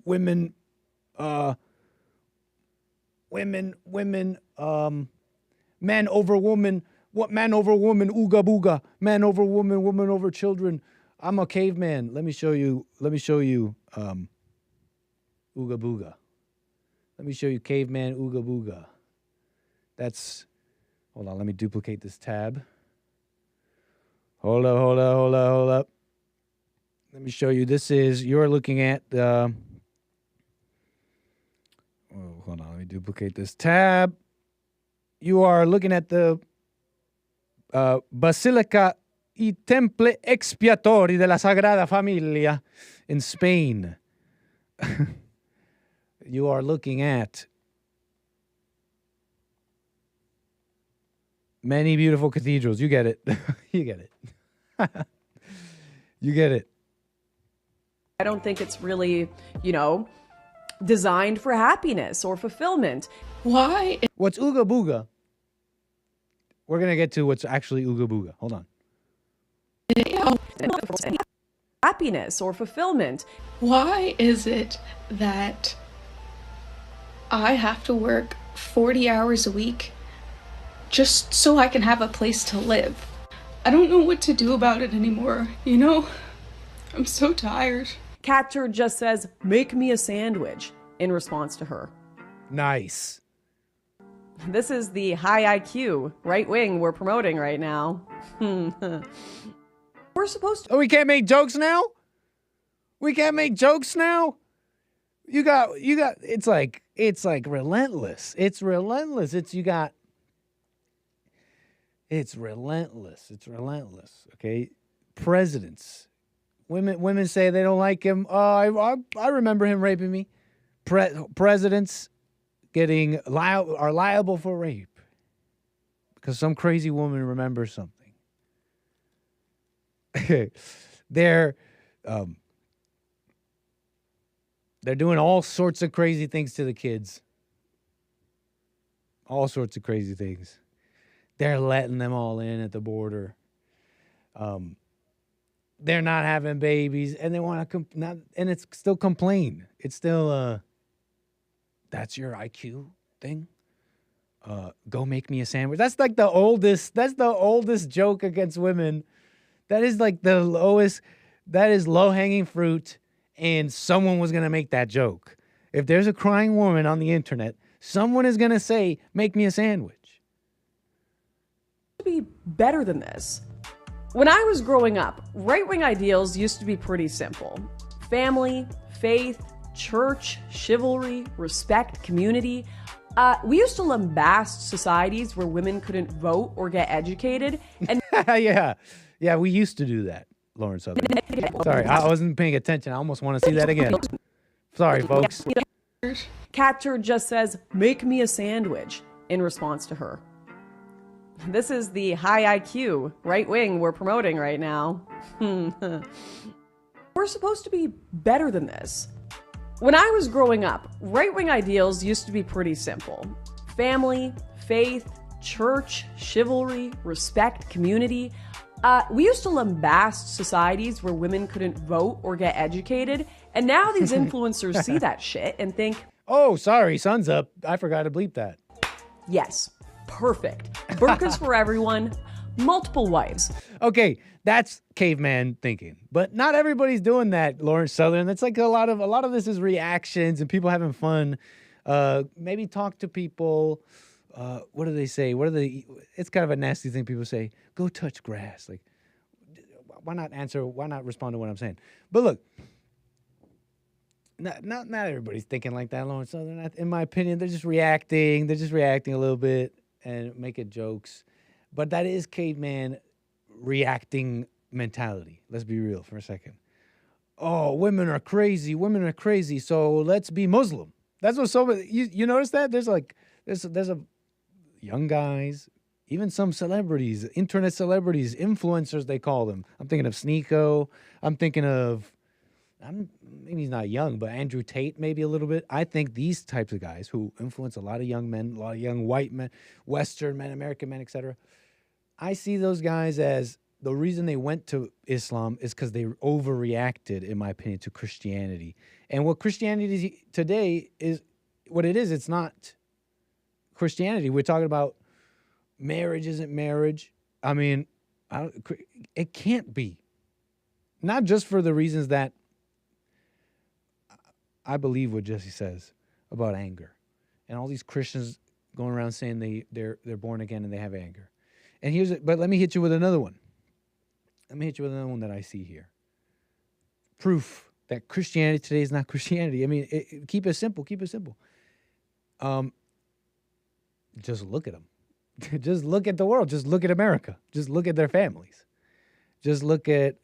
man over woman. What man over woman ooga booga? Man over woman, woman over children. I'm a caveman. Let me show you ooga booga. Let me show you caveman ooga booga. Hold on, let me duplicate this tab. Hold up. Let me show you. You're looking at hold on, let me duplicate this tab. You are looking at the Basilica y Temple Expiatori de la Sagrada Familia in Spain. You are looking at many beautiful cathedrals. You get it. You get it. You get it.
I don't think it's really, designed for happiness or fulfillment. Why?
What's ooga booga? We're going to get to what's actually ooga booga. Hold on.
Happiness or fulfillment.
Why is it that I have to work 40 hours a week just so I can have a place to live? I don't know what to do about it anymore, I'm so tired.
Catcher just says, make me a sandwich in response to her.
Nice.
This is the high IQ right wing we're promoting right now. We're supposed to.
Oh, we can't make jokes now? We can't make jokes now? You got, it's like relentless. It's relentless. It's relentless. It's relentless. Okay. Presidents. Women say they don't like him. Oh, I remember him raping me. Presidents are liable for rape because some crazy woman remembers something. They're doing all sorts of crazy things to the kids. All sorts of crazy things. They're letting them all in at the border. They're not having babies, and they want to and it's still complain. It's still that's your IQ thing. go make me a sandwich. That's like the oldest joke against women. That is like the lowest, that is low-hanging fruit, and someone was going to make that joke. If there's a crying woman on the internet, someone is going to say, make me a sandwich.
Be better than this. When I was growing up, right-wing ideals used to be pretty simple. Family, faith, church, chivalry, respect, community. We used to lambast societies where women couldn't vote or get educated. And
yeah, we used to do that, Lauren Southern. Sorry, I wasn't paying attention. I almost want to see that again. Sorry, folks.
Catcher just says, make me a sandwich in response to her. This is the high IQ right wing we're promoting right now. We're supposed to be better than this. When I was growing up, right-wing ideals used to be pretty simple. Family, faith, church, chivalry, respect, community. We used to lambast societies where women couldn't vote or get educated. And now these influencers see that shit and think,
oh, sorry, sun's up. I forgot to bleep that.
Yes, perfect. Burkas for everyone, multiple wives.
Okay, that's caveman thinking. But not everybody's doing that, Lawrence Southern. That's like a lot of this is reactions and people having fun. Maybe talk to people. What do they say? It's kind of a nasty thing people say. Go touch grass. Like, why not answer? Why not respond to what I'm saying? But look, not everybody's thinking like that, Lawrence Southern. In my opinion, they're just reacting. They're just reacting a little bit and making jokes. But that is caveman reacting mentality. Let's be real for a second. Oh, women are crazy. Women are crazy. So let's be Muslim. That's what so many, you notice that? There's a young guys, even some celebrities, internet celebrities, influencers, they call them. I'm thinking of Sneeko. I'm thinking of, maybe he's not young, but Andrew Tate maybe a little bit. I think these types of guys who influence a lot of young men, a lot of young white men, Western men, American men, etc. I see those guys as the reason they went to Islam is because they overreacted, in my opinion, to Christianity. And what Christianity today is, what it is, it's not Christianity. We're talking about marriage isn't marriage. I mean, it can't be. Not just for the reasons that I believe what Jesse says about anger. And all these Christians going around saying they're born again and they have anger. And but let me hit you with another one. Let me hit you with another one that I see here. Proof that Christianity today is not Christianity. I mean, keep it simple. Keep it simple. Just look at them. Just look at the world. Just look at America. Just look at their families. Just look at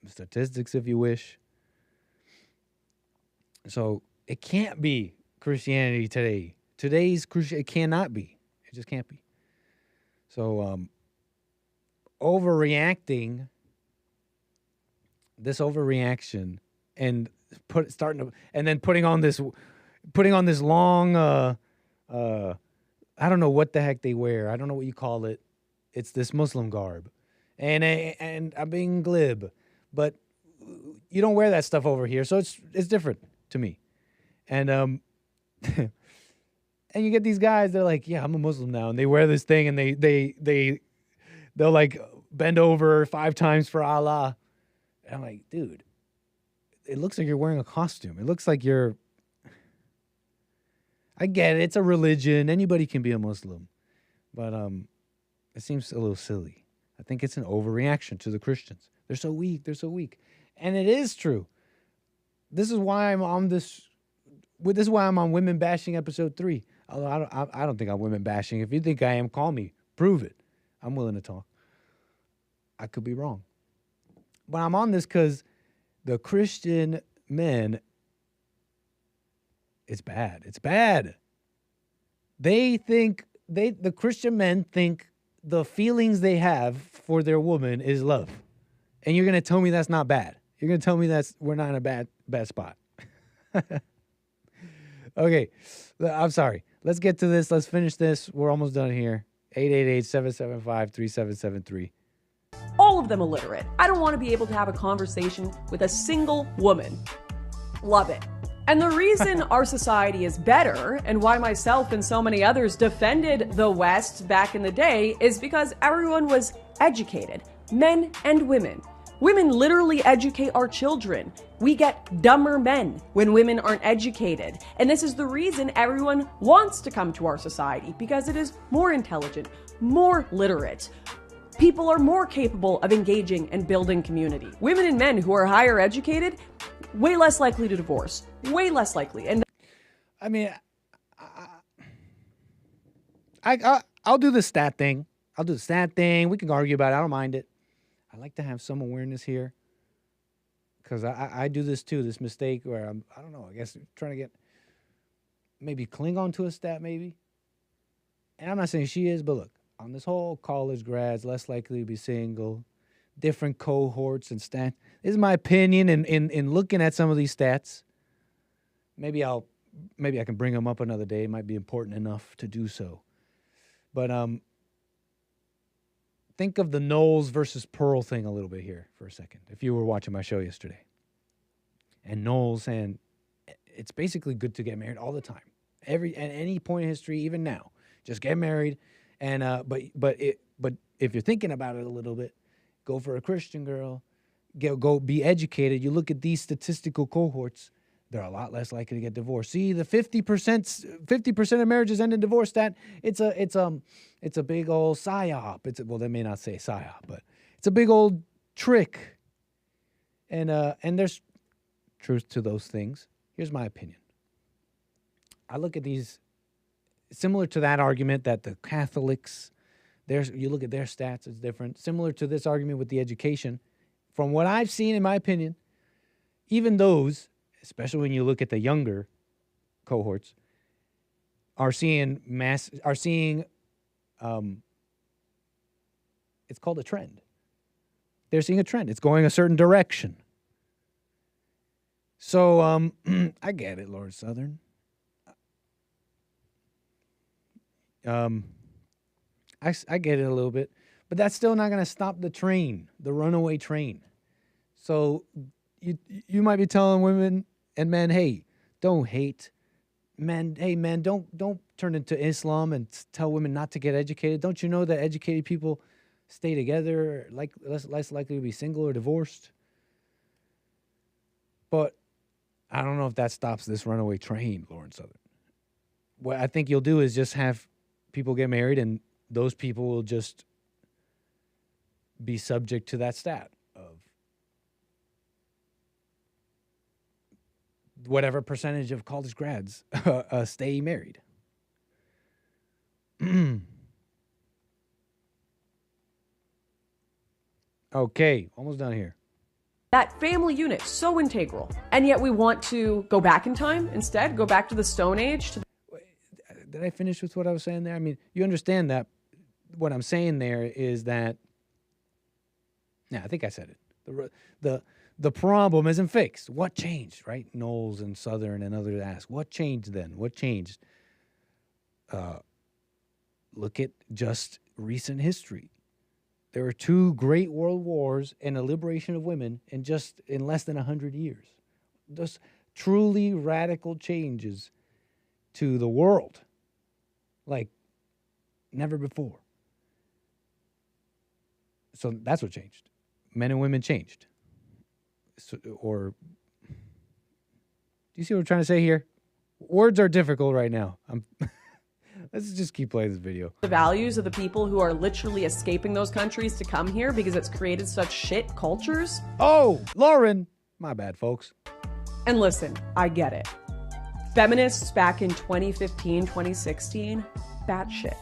statistics, if you wish. So it can't be Christianity today. Today's Christianity, it cannot be. It just can't be. So overreacting, this overreaction, and putting on this long I don't know what the heck they wear. I don't know what you call it. It's this Muslim garb, and I'm being glib, but you don't wear that stuff over here, so it's different to me, and and you get these guys. They're like, yeah, I'm a Muslim now, and they wear this thing, and they'll like bend over 5 times for Allah. And I'm like, dude, it looks like you're wearing a costume. It looks like you're. I get it. It's a religion. Anybody can be a Muslim. But it seems a little silly. I think it's an overreaction to the Christians. They're so weak. They're so weak. And it is true. This is why I'm on this. This is why I'm on Women Bashing episode 3. Although I don't think I'm women bashing. If you think I am, call me. Prove it. I'm willing to talk. I could be wrong. But I'm on this because the Christian men, it's bad. It's bad. The Christian men think the feelings they have for their woman is love. And you're going to tell me that's not bad. You're going to tell me we're not in a bad spot. Okay. I'm sorry. Let's get to this. Let's finish this. We're almost done here. 888-775-3773.
All of them illiterate. I don't want to be able to have a conversation with a single woman. Love it. And the reason our society is better, and why myself and so many others defended the West back in the day, is because everyone was educated, men and women. Women literally educate our children. We get dumber men when women aren't educated. And this is the reason everyone wants to come to our society, because it is more intelligent, more literate. People are more capable of engaging and building community. Women and men who are higher educated, way less likely to divorce, way less likely. And
I mean, I'll do the stat thing. I'll do the stat thing. We can argue about it. I don't mind it. I like to have some awareness here because I do this too, this mistake where I don't know, I guess trying to get, maybe cling on to a stat maybe. And I'm not saying she is, but look, on this whole college grads, less likely to be single, different cohorts and stats. This is my opinion in looking at some of these stats. Maybe I can bring them up another day. It might be important enough to do so. But think of the Knowles versus Pearl thing a little bit here for a second. If you were watching my show yesterday. And Knowles saying it's basically good to get married all the time. At any point in history, even now. Just get married. And but if you're thinking about it a little bit, go for a Christian girl, go be educated. You look at these statistical cohorts, they're a lot less likely to get divorced. See, the 50% of marriages end in divorce. That it's a big old psyop. Well, they may not say psyop, but it's a big old trick. And there's truth to those things. Here's my opinion. I look at these similar to that argument that the Catholics, you look at their stats, it's different. Similar to this argument with the education. From what I've seen, in my opinion, even those, especially when you look at the younger cohorts, are seeing it's called a trend. They're seeing a trend. It's going a certain direction. So I get it, Lord Southern. I get it a little bit, but that's still not going to stop the train, the runaway train. So you might be telling women and men, hey, don't hate. Men, hey, men, don't turn into Islam and tell women not to get educated. Don't you know that educated people stay together, like less likely to be single or divorced? But I don't know if that stops this runaway train, Lauren Southern. What I think you'll do is just have people get married, and those people will just be subject to that stat of whatever percentage of college grads stay married. Okay, almost done here.
That family unit, so integral. And yet we want to go back in time instead, go back to the Stone Age.
Did I finish with what I was saying there? I mean, you understand that what I'm saying there is that, I think I said it. The problem isn't fixed. What changed, right? Knowles and Southern and others ask, what changed then? What changed? Look at just recent history. There were 2 great world wars and a liberation of women in less than 100 years. Those truly radical changes to the world, like never before. So that's what changed. Men and women changed. So, or do you see what I'm trying to say here? Words are difficult right now. Let's just keep playing this video.
The values of the people who are literally escaping those countries to come here because it's created such shit cultures.
Oh, Lauren. My bad, folks.
And listen, I get it. Feminists back in 2015, 2016, bad shit.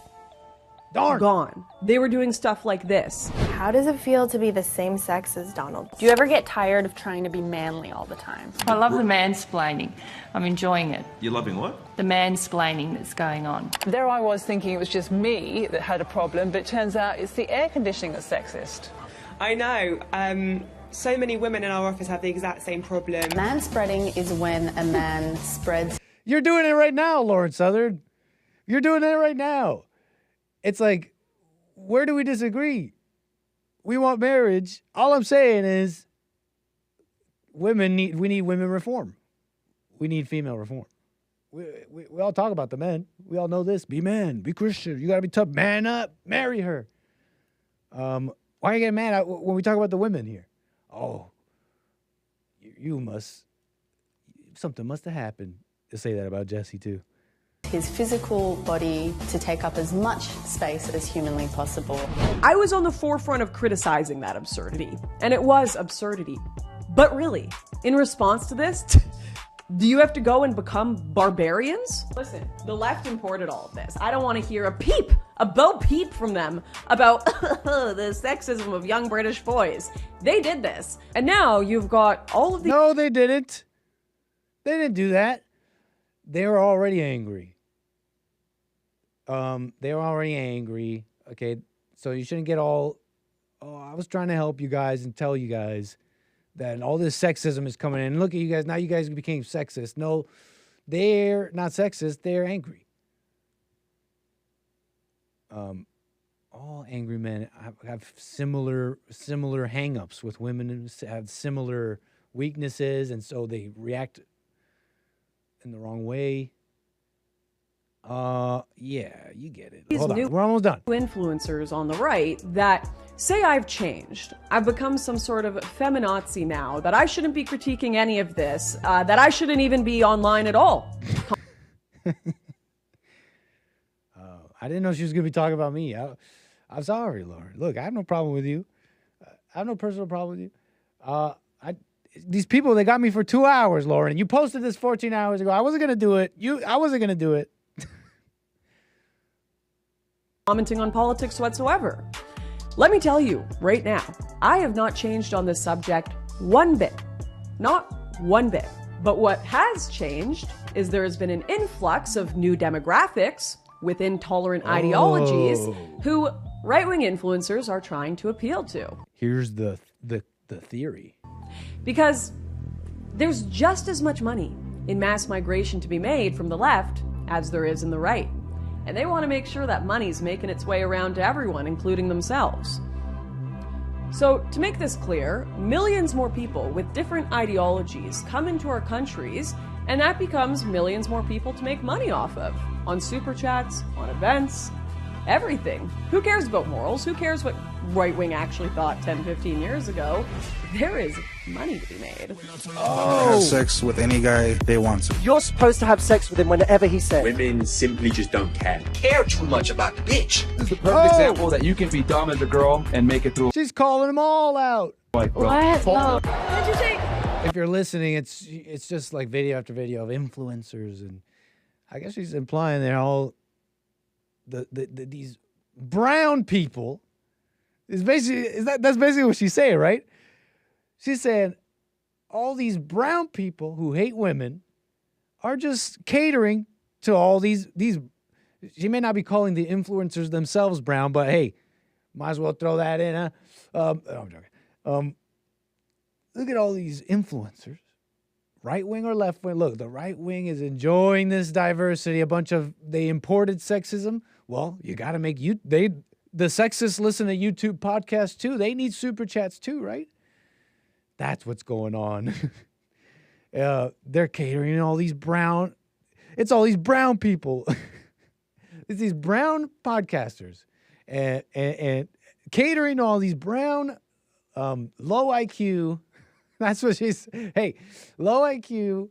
Darn.
Gone. They were doing stuff like this.
How does it feel to be the same sex as Donald? Do you ever get tired of trying to be manly all the time?
I love the mansplaining. I'm enjoying it.
You're loving what?
The mansplaining that's going on.
There I was thinking it was just me that had a problem, but it turns out it's the air conditioning that's sexist.
I know. So many women in our office have the exact same problem.
Manspreading is when a man spreads.
You're doing it right now, Lauren Southern. You're doing it right now. It's like, where do we disagree? We want marriage. All I'm saying is we need women reform. we need female reform. We all talk about the men. We all know this. Be man. Be Christian. You got to be tough. Man up. Marry her. Why are you getting mad when we talk about the women here? Oh, you must. Something must have happened to say that about Jesse, too.
His physical body to take up as much space as humanly possible.
I was on the forefront of criticizing that absurdity, and it was absurdity. But really, in response to this, do you have to go and become barbarians? Listen, the left imported all of this. I don't want to hear a bo peep from them about the sexism of young British boys. They did this. And now you've got all of the...
No, they didn't. They didn't do that. They were already angry. They were already angry. Okay, so you shouldn't get all... Oh, I was trying to help you guys and tell you guys that all this sexism is coming in. Look at you guys. Now you guys became sexist. No, they're not sexist. They're angry. All angry men have similar hang-ups with women and have similar weaknesses, and so they react in the wrong way. Yeah, you get it. Hold on. We're almost done.
Influencers on the right that say I've changed. I've become some sort of feminazi now, that I shouldn't be critiquing any of this, that I shouldn't even be online at all.
I didn't know she was going to be talking about me. I'm sorry, Lauren. Look, I have no problem with you. I have no personal problem with you. These people, they got me for 2 hours, Lauren. You posted this 14 hours ago. I wasn't going to do it. I wasn't going to do it.
Commenting on politics whatsoever. Let me tell you right now, I have not changed on this subject one bit. Not one bit. But what has changed is there has been an influx of new demographics with intolerant ideologies who right-wing influencers are trying to appeal to.
Here's the theory.
Because there's just as much money in mass migration to be made from the left as there is in the right. And they want to make sure that money's making its way around to everyone, including themselves. So, to make this clear, millions more people with different ideologies come into our countries, and that becomes millions more people to make money off of. On super chats, on events, everything. Who cares about morals? Who cares what right-wing actually thought 10, 15 years ago? There is money to be made.
Have sex with any guy they want to.
You're supposed to have sex with him whenever he says.
Women simply just don't care.
Care too much about the bitch.
This is the perfect example that you can be dumb as a girl and make it through.
She's calling them all out.
Like, bro.
What? No. What did you say?
If you're listening, it's just like video after video of influencers, and I guess she's implying they're all these brown people. That's basically what she's saying, right? She's saying all these brown people who hate women are just catering to all these. She may not be calling the influencers themselves brown, but hey, might as well throw that in, huh? No, I'm joking. Look at all these influencers, right wing or left wing. Look, the right wing is enjoying this diversity. They imported sexism. Well, you got to make the sexists listen to YouTube podcasts too. They need super chats too, right? That's what's going on. They're catering all these brown. It's all these brown people. It's these brown podcasters and catering to all these brown, low IQ. That's what she's. Hey, low IQ,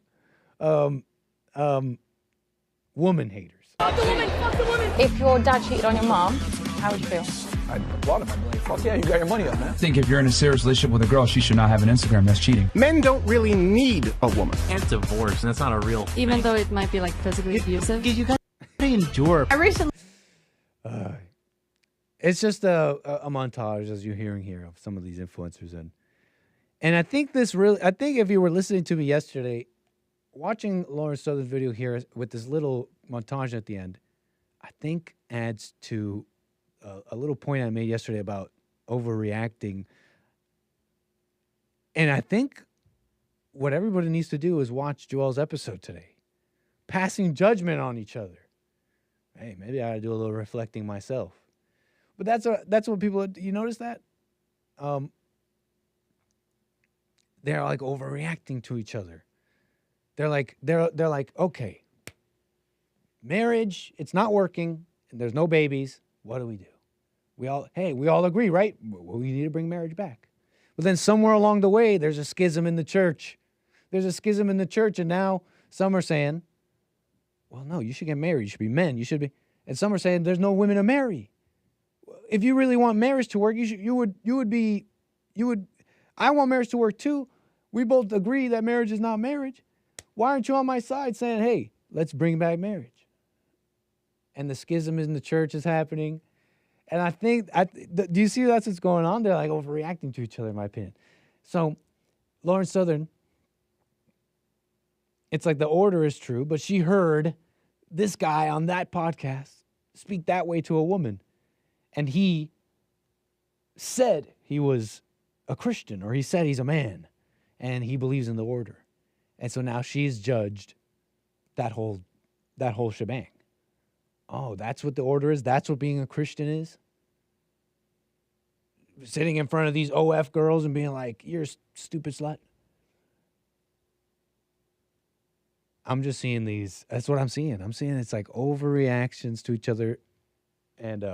woman haters.
Fuck the woman! Fuck the woman! If your dad cheated on your mom, how would you feel?
I'd applaud him. I'd be like, fuck yeah, you got your money up, man. I think if you're in a serious relationship with a girl, she should not have an Instagram. That's cheating.
Men don't really need a woman.
And divorce, and that's not a real...
Even though it might be like physically abusive.
You gotta endure.
I recently...
It's just a montage, as you're hearing here, of some of these influencers. And I think if you were listening to me yesterday, watching Lauren Southern's video here with this little montage at the end, I think adds to a little point I made yesterday about overreacting. And I think what everybody needs to do is watch Joel's episode today. Passing judgment on each other. Hey, maybe I ought to do a little reflecting myself. But that's what people, you notice that? They're like overreacting to each other. They're like, okay, marriage, it's not working, and there's no babies. What do? We all agree, right? Well, we need to bring marriage back. But then somewhere along the way, there's a schism in the church. And now some are saying, well, no, you should get married. You should be men. You should be. And some are saying there's no women to marry. If you really want marriage to work, I want marriage to work too. We both agree that marriage is not marriage. Why aren't you on my side saying, hey, let's bring back marriage? And the schism in the church is happening. And I think, do you see that's what's going on? They're like overreacting to each other, in my opinion. So Lauren Southern, it's like the order is true, but she heard this guy on that podcast speak that way to a woman. And he said he was a Christian, or he said he's a man, and he believes in the order. And so now she's judged that whole shebang. Oh, that's what the order is? That's what being a Christian is? Sitting in front of these OF girls and being like, you're a stupid slut? I'm just seeing these. That's what I'm seeing. I'm seeing it's like overreactions to each other and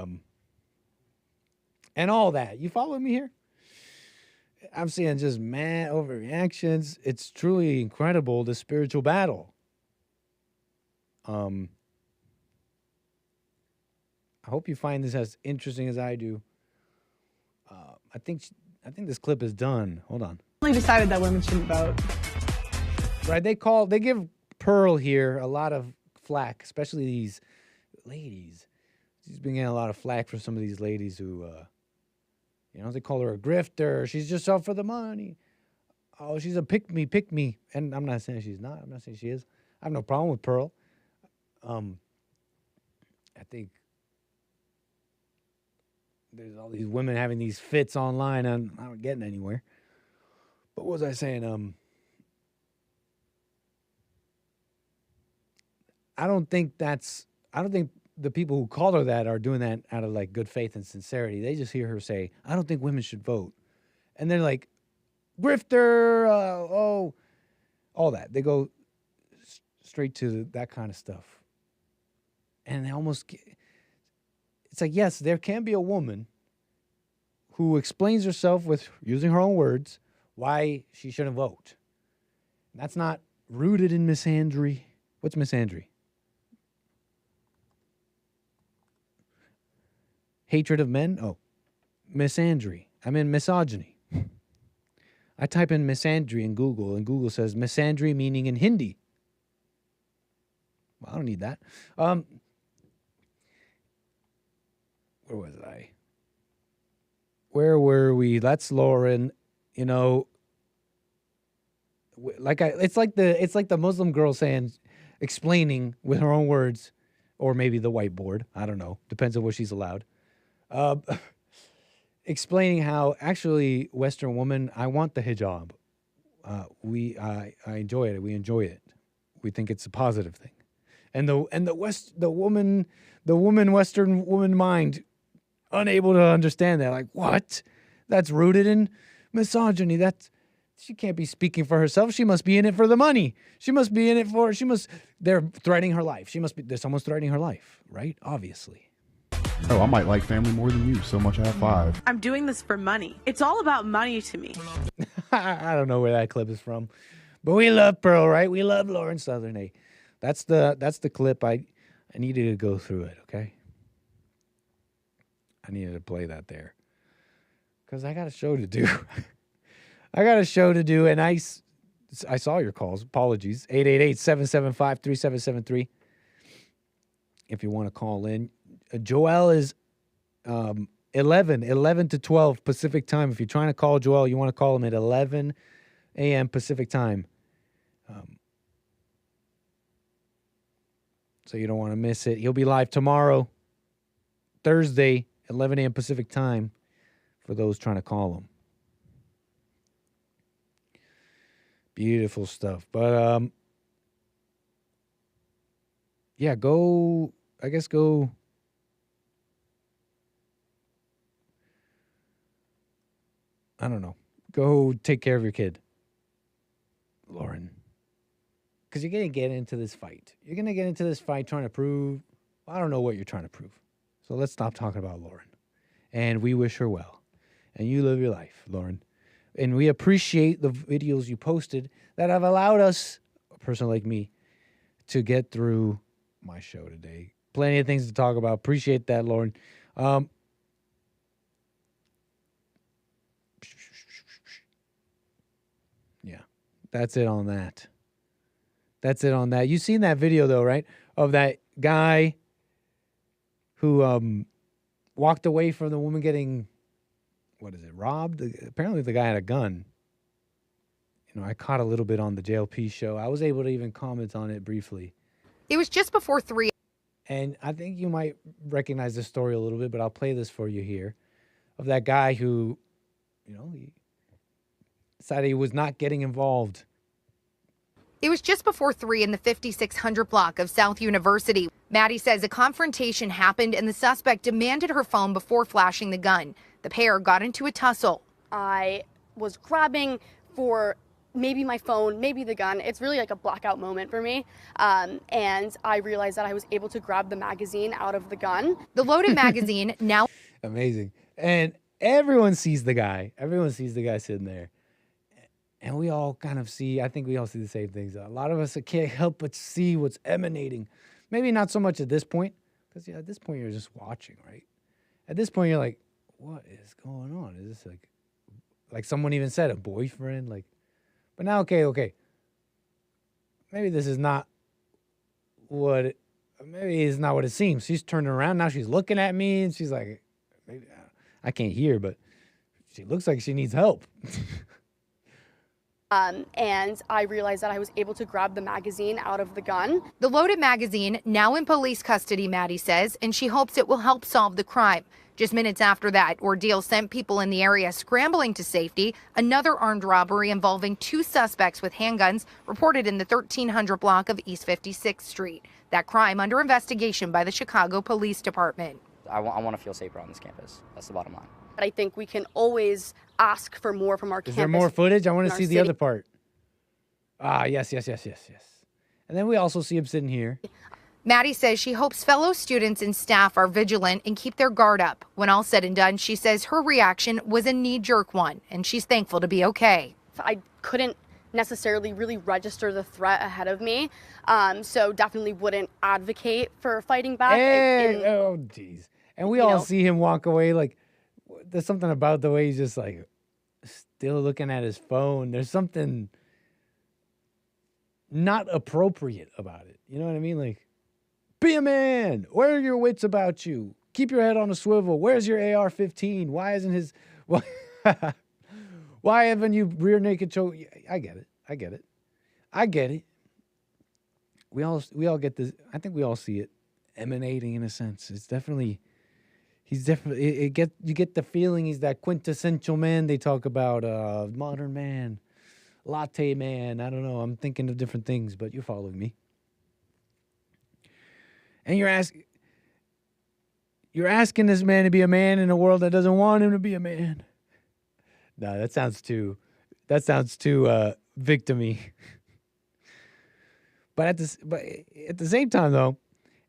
all that. You follow me here? I'm seeing just mad overreactions. It's truly incredible, the spiritual battle. I hope you find this as interesting as I do. I think this clip is done. Hold on.
Really decided that women shouldn't vote.
Right? They give Pearl here a lot of flack, especially these ladies. She's been getting a lot of flack from some of these ladies who, they call her a grifter. She's just out for the money. Oh, she's a pick me. And I'm not saying she's not. I'm not saying she is. I have no problem with Pearl. I think there's all these women having these fits online and I'm not getting anywhere. But what was I saying? I don't think the people who call her that are doing that out of like good faith and sincerity. They just hear her say, I don't think women should vote. And they're like, grifter, all that. They go straight to that kind of stuff. And they almost, it's like, yes, there can be a woman who explains herself with using her own words why she shouldn't vote. That's not rooted in misandry. What's misandry? Hatred of men? Oh, misandry. I mean misogyny. I type in misandry in Google, and Google says misandry meaning in Hindi. Well, I don't need that. Where was I? Where were we? That's Lauren. It's like the Muslim girl explaining with her own words, or maybe the whiteboard. I don't know. Depends on what she's allowed. Explaining how actually Western woman, I want the hijab. I enjoy it. We enjoy it. We think it's a positive thing. And the Western woman mind unable to understand that. Like, what? That's rooted in misogyny. She can't be speaking for herself. She must be in it for the money. They're threatening her life. There's someone's threatening her life, right? Obviously.
Oh, I might like family more than you. So much I have 5.
I'm doing this for money. It's all about money to me.
I don't know where that clip is from, but we love Pearl, right? We love Lauren Southern. Hey, that's the clip. I needed to go through it. Okay, I needed to play that there because I got a show to do. And I saw your calls. Apologies. 888-775-3773. If you want to call in. Joel is 11 to 12 Pacific time. If you're trying to call Joel, you want to call him at 11 a.m. Pacific time. So you don't want to miss it. He'll be live tomorrow, Thursday, 11 a.m. Pacific time, for those trying to call him. Beautiful stuff. But, yeah, go. I don't know. Go take care of your kid, Lauren. because you're going to get into this fight. You're going to get into this fight trying to prove, I don't know what you're trying to prove. So let's stop talking about Lauren. And we wish her well. And you live your life, Lauren. And we appreciate the videos you posted that have allowed us, a person like me, to get through my show today. Plenty of things to talk about. Appreciate that, Lauren. Yeah, that's it on that. That's it on that. You seen that video, though, right? Of that guy who walked away from the woman getting, what is it, robbed? Apparently the guy had a gun. You know, I caught a little bit on the JLP show. I was able to even comment on it briefly.
It was just before 3.
And I think you might recognize this story a little bit, but I'll play this for you here. Of that guy who, you know, he decided he was not getting involved.
It was just before 3 in the 5600 block of South University. Maddie says a confrontation happened and the suspect demanded her phone before flashing the gun. The pair got into a tussle.
I was grabbing for maybe my phone, maybe the gun. It's really like a blackout moment for me. And I realized that I was able to grab the magazine out of the gun.
The loaded magazine now.
Amazing. And everyone sees the guy. Everyone sees the guy sitting there. And we all kind of see, I think we all see the same things. A lot of us can't help but see what's emanating. Maybe not so much at this point, because at this point you're just watching, right? At this point you're like, what is going on? Is this like someone even said, a boyfriend? Like, but now, okay. Maybe this is not what maybe it's not what it seems. She's turning around now. She's looking at me, and she's like, maybe I can't hear, but she looks like she needs help.
And I realized that I was able to grab the magazine out of the gun.
The loaded magazine now in police custody, Maddie says, and she hopes it will help solve the crime. Just minutes after that ordeal sent people in the area scrambling to safety. Another armed robbery involving 2 suspects with handguns reported in the 1300 block of East 56th Street. That crime under investigation by the Chicago Police Department.
I want to feel safer on this campus. That's the bottom line.
But I think we can always ask for more from our campus.
Is there more footage? I want to see the
city.
other part. Ah, yes. And then we also see him sitting here.
Maddie says she hopes fellow students and staff are vigilant and keep their guard up. When all said and done, she says her reaction was a knee-jerk one, and she's thankful to be okay.
I couldn't necessarily really register the threat ahead of me, so definitely wouldn't advocate for fighting back.
Oh, jeez. And we all see him walk away like, there's something about the way he's just like still looking at his phone. There's something not appropriate about it. You know what I mean? Like, be a man. Where are your wits about you? Keep your head on a swivel. Where's your AR-15? Why isn't his... Why haven't you rear naked choke? I get it. We all get this. I think we all see it emanating in a sense. It's definitely... you get the feeling he's that quintessential man they talk about, modern man, latte man. I don't know. I'm thinking of different things, but you're following me. And you're asking this man to be a man in a world that doesn't want him to be a man. No, that sounds too victim-y. But at the same time though,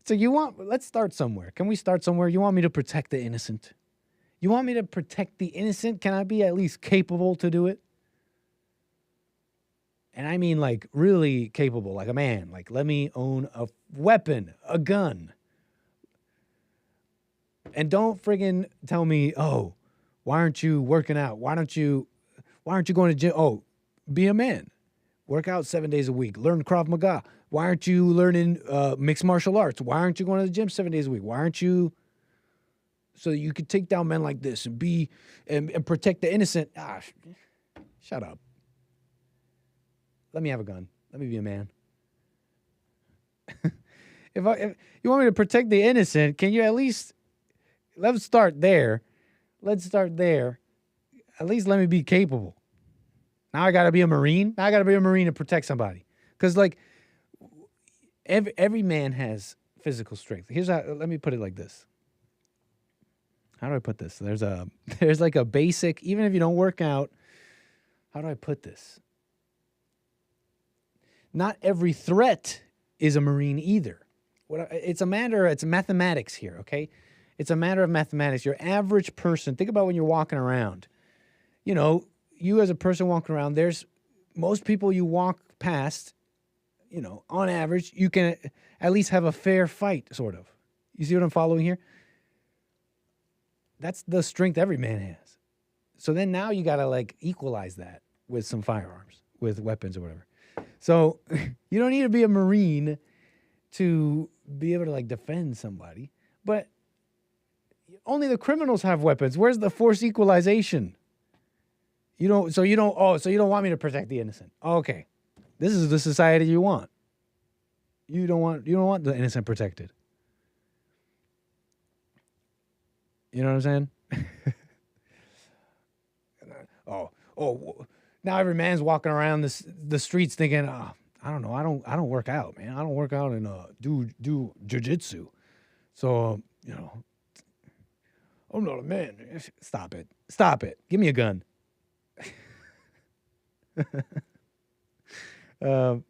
so let's start somewhere. Can we start somewhere? You want me to protect the innocent? You want me to protect the innocent? Can I be at least capable to do it? And I mean like really capable, like a man. Like let me own a weapon, a gun. And don't friggin' tell me, oh, why aren't you working out? Why aren't you going to gym? Oh, be a man. Work out 7 days a week. Learn Krav Maga. Why aren't you learning mixed martial arts? Why aren't you going to the gym 7 days a week? Why aren't you so that you could take down men like this and protect the innocent? Ah, shut up. Let me have a gun. Let me be a man. If you want me to protect the innocent, can you at least, let's start there. At least let me be capable. Now I got to be a Marine. Now I got to be a Marine to protect somebody. Because like every man has physical strength. Let me put it like this. How do I put this? There's like a basic, even if you don't work out, how do I put this? not every threat is a Marine either. It's mathematics here, okay? It's a matter of mathematics. Your average person, think about when you're walking around. You know, you as a person walking around, there's most people you walk past, you know, on average, you can at least have a fair fight, sort of. You see what I'm following here? That's the strength every man has. So then now you got to like equalize that with some firearms, with weapons or whatever. So you don't need to be a Marine to be able to like defend somebody, but only the criminals have weapons. Where's the force equalization? So you don't want me to protect the innocent. Okay. This is the society you want. You don't want the innocent protected. You know what I'm saying? Now every man's walking around the streets thinking, I don't know, I don't work out, man. I don't work out and do jiu-jitsu. So, you know, I'm not a man. Stop it. Stop it. Give me a gun. I'm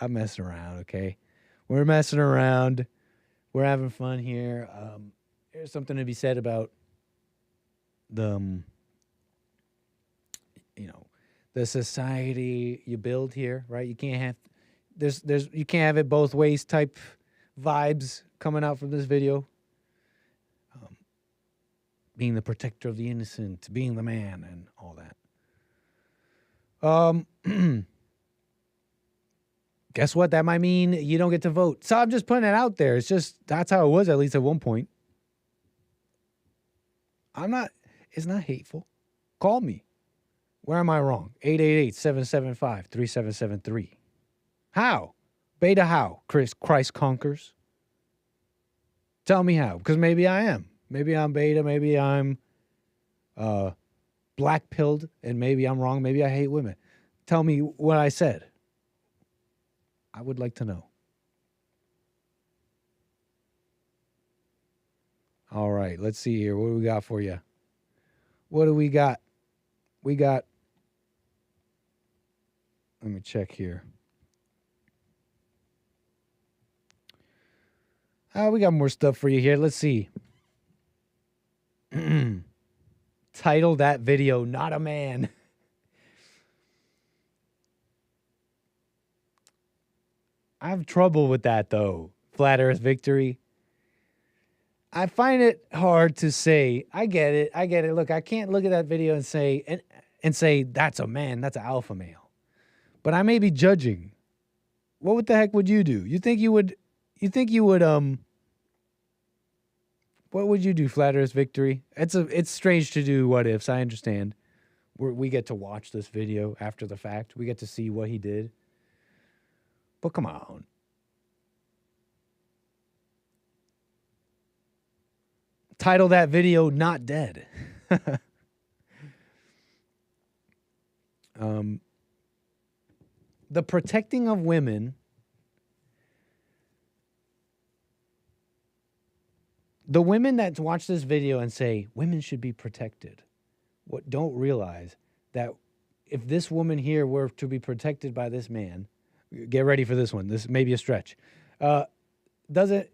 messing around, okay? We're messing around. We're having fun here. There's something to be said about the society you build here, right? You can't have you can't have it both ways type vibes coming out from this video. Being the protector of the innocent, being the man, and all that. Guess what? That might mean you don't get to vote. So I'm just putting it out there. It's just, that's how it was, at least at one point. It's not hateful. Call me. Where am I wrong? 888-775-3773. How? Beta how? Christ conquers. Tell me how, because maybe I am. Maybe I'm beta, maybe I'm black-pilled, and maybe I'm wrong. Maybe I hate women. Tell me what I said. I would like to know. All right, let's see here. What do we got for you? What do we got? Let me check here. We got more stuff for you here. Let's see. Title that video, Not a Man. I have trouble with that, though. Flat Earth victory. I find it hard to say. I get it. Look, I can't look at that video and say that's a man, that's an alpha male. But I may be judging. What the heck would you do? You think you would what would you do, Flat Earth victory? It's strange to do what ifs, I understand. We get to watch this video after the fact. We get to see what he did. But come on. Title that video, Not Dead. The protecting of women. The women that watch this video and say, women should be protected, don't realize that if this woman here were to be protected by this man, get ready for this one. This may be a stretch. Doesn't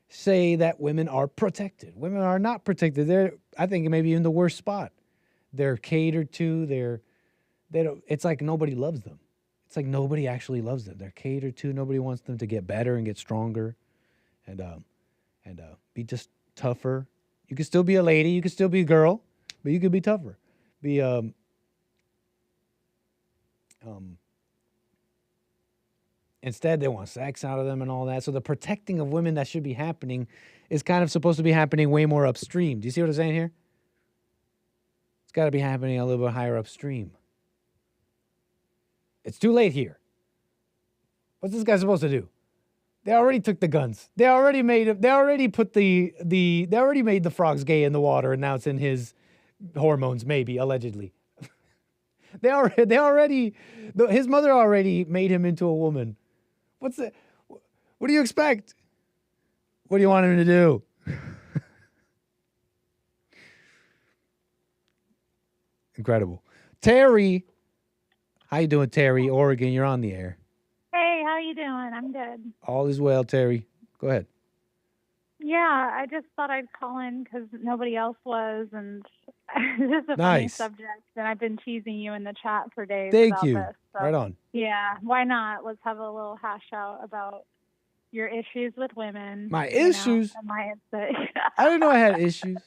say that women are protected. Women are not protected. They're, I think, maybe in the worst spot. They're catered to. It's like nobody loves them. It's like nobody actually loves them. They're catered to. Nobody wants them to get better and get stronger, and be just tougher. You can still be a lady. You can still be a girl, but you could be tougher. Instead, they want sex out of them and all that. So the protecting of women that should be happening is kind of supposed to be happening way more upstream. Do you see what I'm saying here? It's got to be happening a little bit higher upstream. It's too late here. What's this guy supposed to do? They already took the guns. They already made the frogs gay in the water, and now it's in his hormones, maybe, allegedly. His mother already made him into a woman. What do you expect? What do you want him to do? Incredible. Terry, How you doing, Terry, Oregon? You're on the air.
Hey, how you doing? I'm good.
All is well, Terry. Go ahead.
Yeah, I just thought I'd call in because nobody else was, and this is a funny
Nice.
subject, and I've been teasing you in the chat for days
Thank
about
you.
this. So,
Right on.
Yeah, why not? Let's have a little hash out about your issues with women.
My
you know,
issues?
and my
I didn't know I had issues.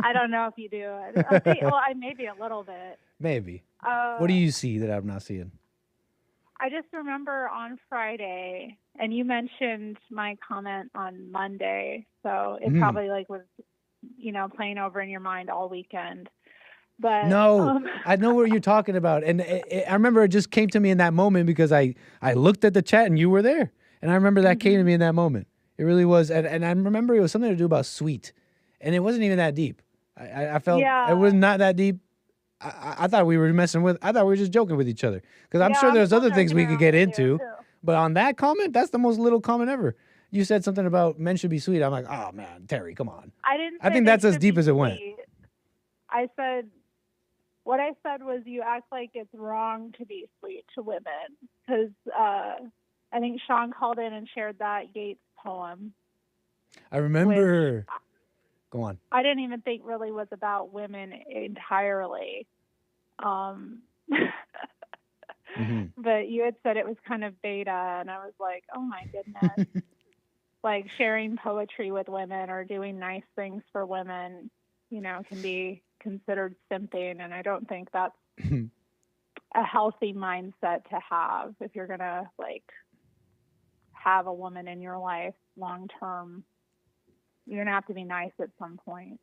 I don't know if you do. I think, well, I maybe a little bit.
Maybe. What do you see that I'm not seeing?
I just remember on Friday, and you mentioned my comment on Monday, so it probably like was, playing over in your mind all weekend. But
No, I know what you're talking about, and I remember it just came to me in that moment because I looked at the chat and you were there, and I remember that came to me in that moment. It really was, and I remember it was something to do about sweet, and it wasn't even that deep. I felt it was not that deep. I thought we were messing with. I thought we were just joking with each other because I'm sure there's other things we could get into. But on that comment, that's the most little comment ever. You said something about men should be sweet. I'm like, oh man, Terry, come on.
I didn't.
I think that's as deep as it went.
I said, what I said was, you act like it's wrong to be sweet to women because I think Sean called in and shared that Gates poem.
I remember. Go on.
I didn't even think really was about women entirely. But you had said it was kind of beta, and I was like, oh my goodness. Like sharing poetry with women or doing nice things for women, can be considered simping, and I don't think that's a healthy mindset to have if you're going to have a woman in your life long term. You're going to have to be nice at some point.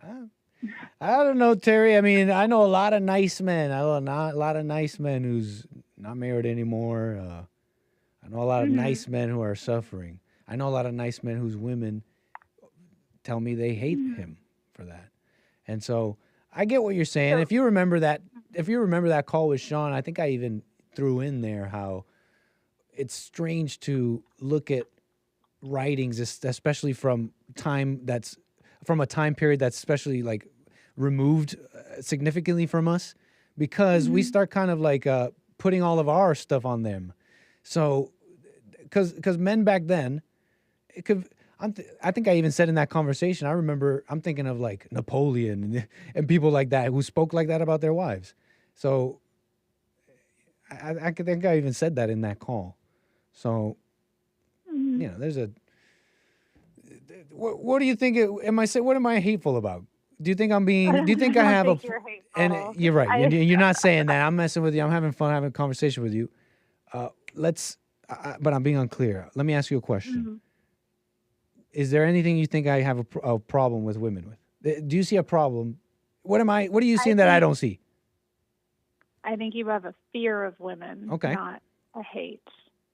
I don't know, Terry. I mean, I know a lot of nice men. I know a lot of nice men who's not married anymore. I know a lot of nice men who are suffering. I know a lot of nice men whose women tell me they hate him for that. And so I get what you're saying. If you remember that call with Sean, I think I even threw in there how it's strange to look at writings, especially from a time period that's especially like removed significantly from us, because we start kind of putting all of our stuff on them. So, because men back then, I think I even said in that conversation, I'm thinking of like Napoleon and people like that who spoke like that about their wives. So I think I even said that in that call. So, there's a. What do you think? What am I hateful about? Do you think I'm being? Do you think I have a? And you're right. You're not saying that. I'm messing with you. I'm having fun having a conversation with you. But I'm being unclear. Let me ask you a question. Is there anything you think I have a problem with women with? Do you see a problem? What are you seeing that I don't see?
I think you have a fear of women,
okay,
not a hate.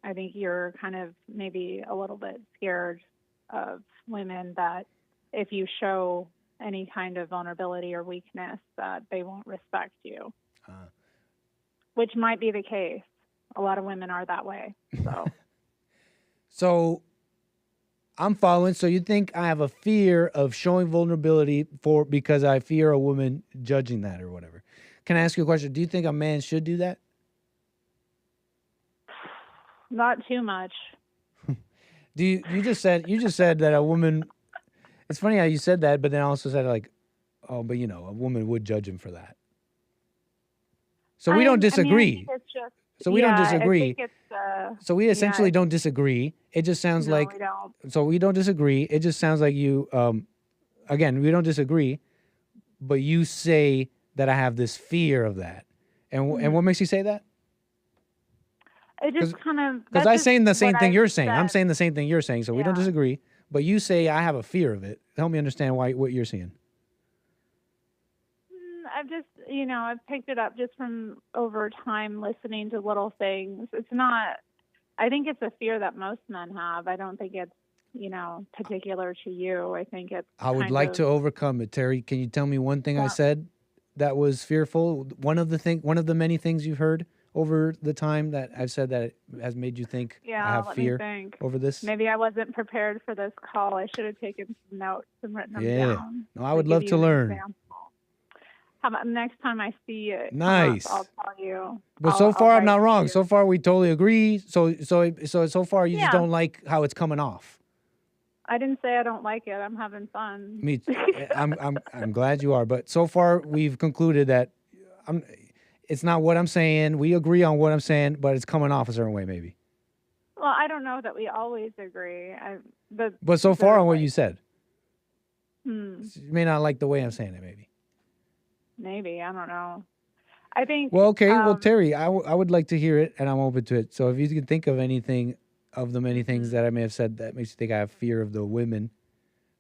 I think you're kind of maybe a little bit scared of women that if you show any kind of vulnerability or weakness that they won't respect you, which might be the case. A lot of women are that way.
So I'm following. So you think I have a fear of showing vulnerability because I fear a woman judging that or whatever. Can I ask you a question? Do you think a man should do that?
Not too much.
You just said that a woman. It's funny how you said that, but then also said a woman would judge him for that. So we don't disagree. We don't disagree. So we essentially don't disagree. It just sounds like.
We don't.
So we don't disagree. It just sounds like you. Again, we don't disagree, but you say that I have this fear of that, and what makes you say that?
It just kind of
because I'm saying the same thing you're saying. I'm saying the same thing you're saying. So we don't disagree, but you say I have a fear of it. Help me understand what you're seeing.
I've just, I've picked it up just from over time listening to little things. It's not. I think it's a fear that most men have. I don't think it's, particular to you. I think it's.
I would like to overcome it, Terry. Can you tell me one thing I said that was fearful? One of the many things you've heard over the time that I've said that has made you think I have fear over this?
Maybe I wasn't prepared for this call. I should have taken some notes and written them down.
No, I would love to learn.
How about next time I see it?
Nice.
I'll tell you.
But so far, I'm
write
not
to
wrong.
you.
So far, we totally agree. So far, you just
Yeah.
don't like how it's coming off.
I didn't say I don't like it. I'm having fun.
Me, I'm glad you are. But so far, we've concluded that it's not what I'm saying. We agree on what I'm saying, but it's coming off a certain way, maybe.
Well, I don't know that we always agree.
But so far on what you said,
Hmm.
you may not like the way I'm saying it, maybe.
Maybe, I don't know. I think.
Well, okay. Well, Terry, I would like to hear it, and I'm open to it. So if you can think of anything, of the many things that I may have said that makes you think I have fear of the women,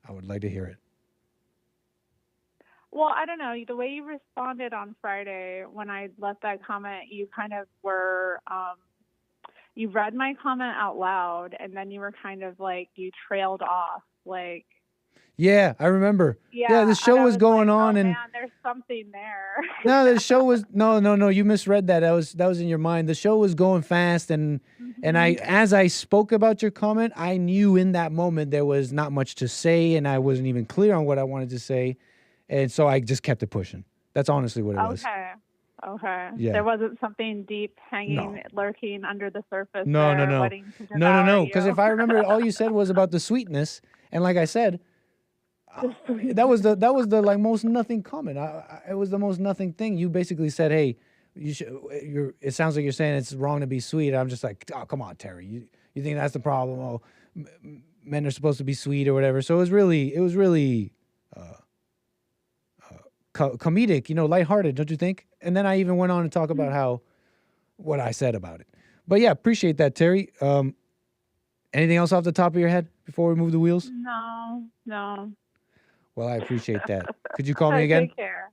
I would like to hear it.
Well, I don't know. The way you responded on Friday when I left that comment, you kind of were. You read my comment out loud, and then you were kind of like you trailed off, like.
Yeah, I remember.
Yeah,
the show was going on, and
man, there's something there.
no, the show was no. You misread that. That was in your mind. The show was going fast, and as I spoke about your comment, I knew in that moment there was not much to say, and I wasn't even clear on what I wanted to say, and so I just kept it pushing. That's honestly what it was.
Okay.
Yeah.
There wasn't something deep hanging, lurking under the surface.
No.
No.
Because if I remember, all you said was about the sweetness, and like I said. That was the like most nothing comment. It was the most nothing thing. You basically said, "Hey, it sounds like you're saying it's wrong to be sweet." I'm just like, "Oh, come on, Terry. You think that's the problem? Oh, men are supposed to be sweet or whatever." So it was really comedic, lighthearted, don't you think? And then I even went on to talk about what I said about it. But yeah, appreciate that, Terry. Anything else off the top of your head before we move the wheels?
No.
Well, I appreciate that. Could you call me again?
Take care.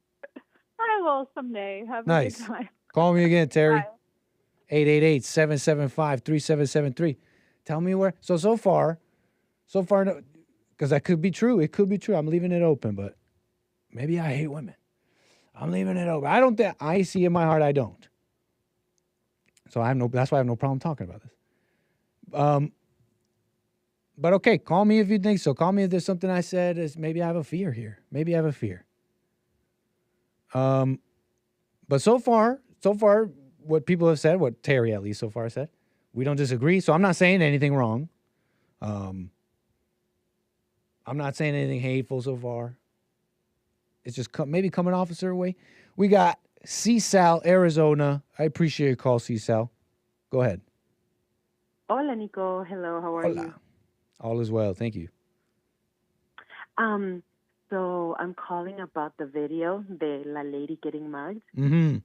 I will someday. Have a
Nice.
good time.
Call me again, Terry.
Bye.
888-775-3773. Tell me where. So far, because that could be true. It could be true. I'm leaving it open, but maybe I hate women. I'm leaving it open. I see in my heart I don't. So that's why I have no problem talking about this. But okay, call me if you think so. Call me if there's something I said maybe I have a fear here. Maybe I have a fear. But so far, what people have said, what Terry at least so far said, we don't disagree. So I'm not saying anything wrong. I'm not saying anything hateful so far. It's just maybe coming off a certain way. We got 𝒔𝒐𝒊𝒂𝒍𝒔, Arizona. I appreciate your call, 𝒔𝒐𝒊𝒂𝒍𝒔. Go ahead.
Hola, Nico. Hello, how are you?
All is well, thank you.
So I'm calling about the video, the La Lady Getting Mugged.
Mm-hmm.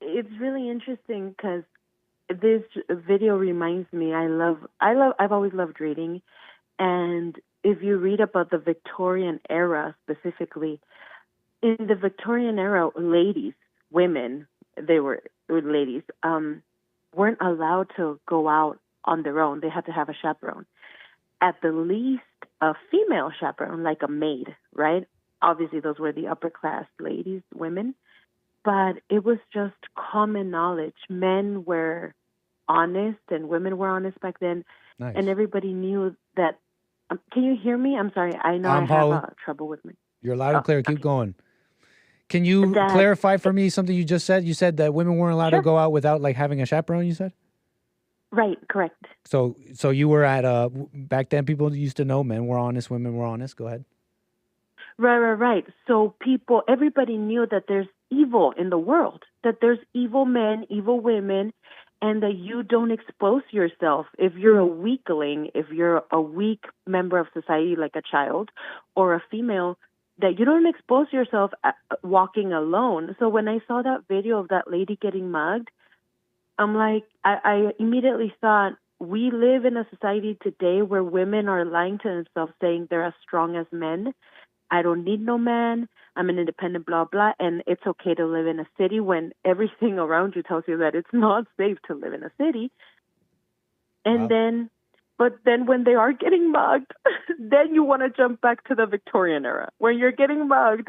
It's really interesting because this video reminds me, I've always loved reading, and if you read about the Victorian era specifically, in the Victorian era, women, they were ladies, weren't allowed to go out on their own. They had to have a chaperone. At the least, a female chaperone, like a maid, right? Obviously, those were the upper class ladies, women. But it was just common knowledge. Men were honest and women were honest back then.
Nice.
And everybody knew that. Can you hear me? I'm sorry. I know I have trouble with me.
You're loud and clear. Keep going. Can you clarify for me something you just said? You said that women weren't allowed to go out without like having a chaperone, you said?
Right, correct.
So you were at back then people used to know men were honest, women were honest. Go ahead.
Right. So everybody knew that there's evil in the world, that there's evil men, evil women, and that you don't expose yourself if you're a weakling, if you're a weak member of society like a child or a female, that you don't expose yourself walking alone. So when I saw that video of that lady getting mugged, I'm like, I immediately thought, we live in a society today where women are lying to themselves, saying they're as strong as men. I don't need no man. I'm an independent, blah, blah. And it's okay to live in a city when everything around you tells you that it's not safe to live in a city. And but then when they are getting mugged, then you want to jump back to the Victorian era. When you're getting mugged,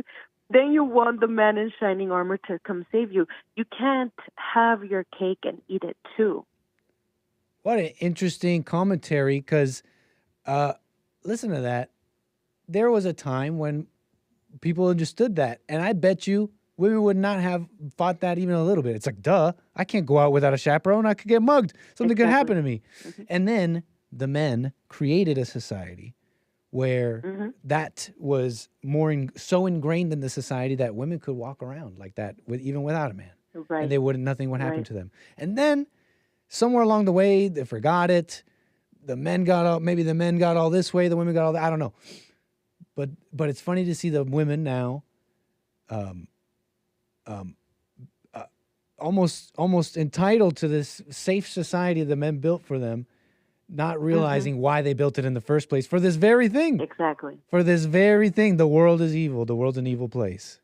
then you want the man in shining armor to come save you. You can't have your cake and eat it too.
What an interesting commentary, because listen to that. There was a time when people understood that. And I bet you women would not have fought that even a little bit. It's like, duh, I can't go out without a chaperone. I could get mugged. Something could happen to me. And then the men created a society where that was so ingrained in the society that women could walk around like that even without a man.
Right.
And nothing would happen to them. And then somewhere along the way, they forgot it. Maybe the men got all this way, the women got all that. I don't know. But it's funny to see the women now almost entitled to this safe society the men built for them, not realizing why they built it in the first place for this very thing.
Exactly.
For this very thing. The world is evil. The world's an evil place.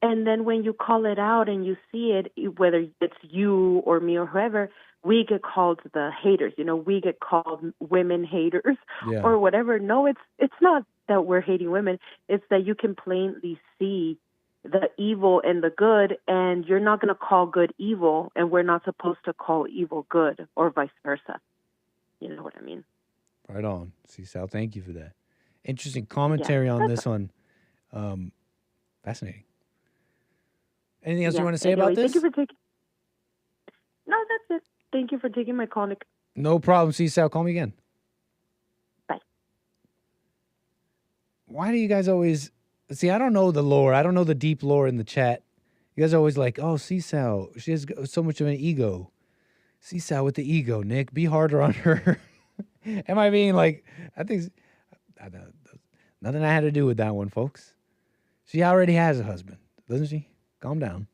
And then when you call it out and you see it, whether it's you or me or whoever, we get called the haters. You know, we get called women haters or whatever. No, it's not that we're hating women. It's that you can plainly see the evil and the good, and you're not going to call good evil, and we're not supposed to call evil good, or vice versa. You know what I mean?
Right on. See, Sal, thank you for that. Interesting commentary on this one. Fascinating. Anything else you want to say about this?
Thank you for taking... No, that's it. Thank you for taking my call, Nick.
No problem. See, Sal, call me again.
Bye.
Why do you guys always... See, I don't know the lore. I don't know the deep lore in the chat. You guys are always like, oh, C-Sal, she has so much of an ego. C-Sal with the ego, Nick. Be harder on her. Am I being like... I think... Nothing I had to do with that one, folks. She already has a husband, doesn't she? Calm down.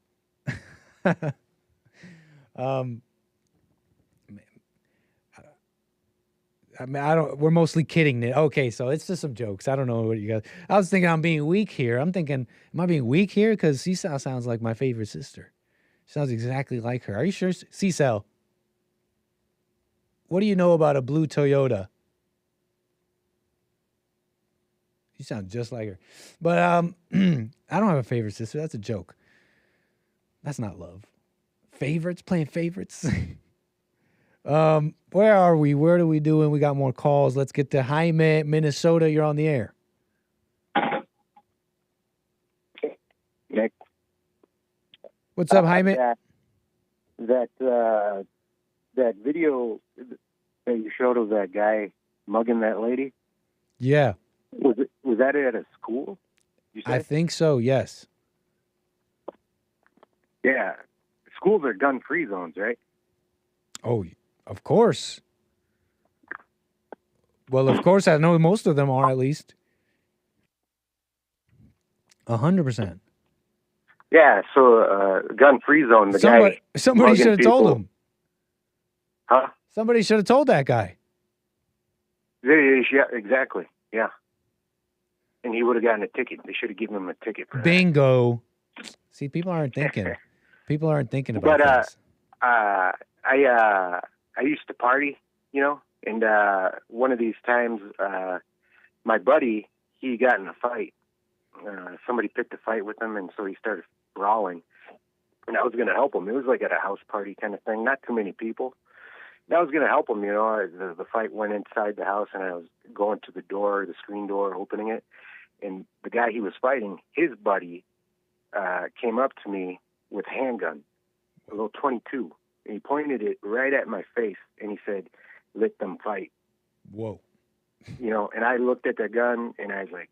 I mean, we're mostly kidding. Okay, so it's just some jokes. I don't know what you guys... I was thinking I'm being weak here. I'm thinking, am I being weak here? Because C-Sal sounds like my favorite sister. Sounds exactly like her. Are you sure? C-Sal, what do you know about a blue Toyota? You sound just like her. But I don't have a favorite sister. That's a joke. That's not love. Favorites? Playing favorites? Where are we? What are we doing? We got more calls. Let's get to Jaime, Minnesota. You're on the air.
Nick.
What's up, Jaime?
That video that you showed of that guy mugging that lady?
Yeah.
Was that at a school?
I think so, yes.
Yeah. Schools are gun-free zones, right?
Oh, of course. Well, of course, I know most of them are, at least. 100%.
Yeah, so gun-free zone,
somebody should have told him.
Huh?
Somebody should have told that guy.
Yeah, exactly, yeah. And he would have gotten a ticket. They should have given him a ticket for that.
Bingo. See, people aren't thinking. People aren't thinking about this.
I used to party, you know, and one of these times, my buddy, he got in a fight. Somebody picked a fight with him, and so he started brawling. And I was going to help him. It was like at a house party kind of thing, not too many people. And I was going to help him, you know. The fight went inside the house, and I was going to the door, the screen door, opening it. And the guy he was fighting, his buddy, came up to me with a handgun, a little .22. And he pointed it right at my face, and he said, "Let them fight."
Whoa.
You know, and I looked at the gun, and I was like,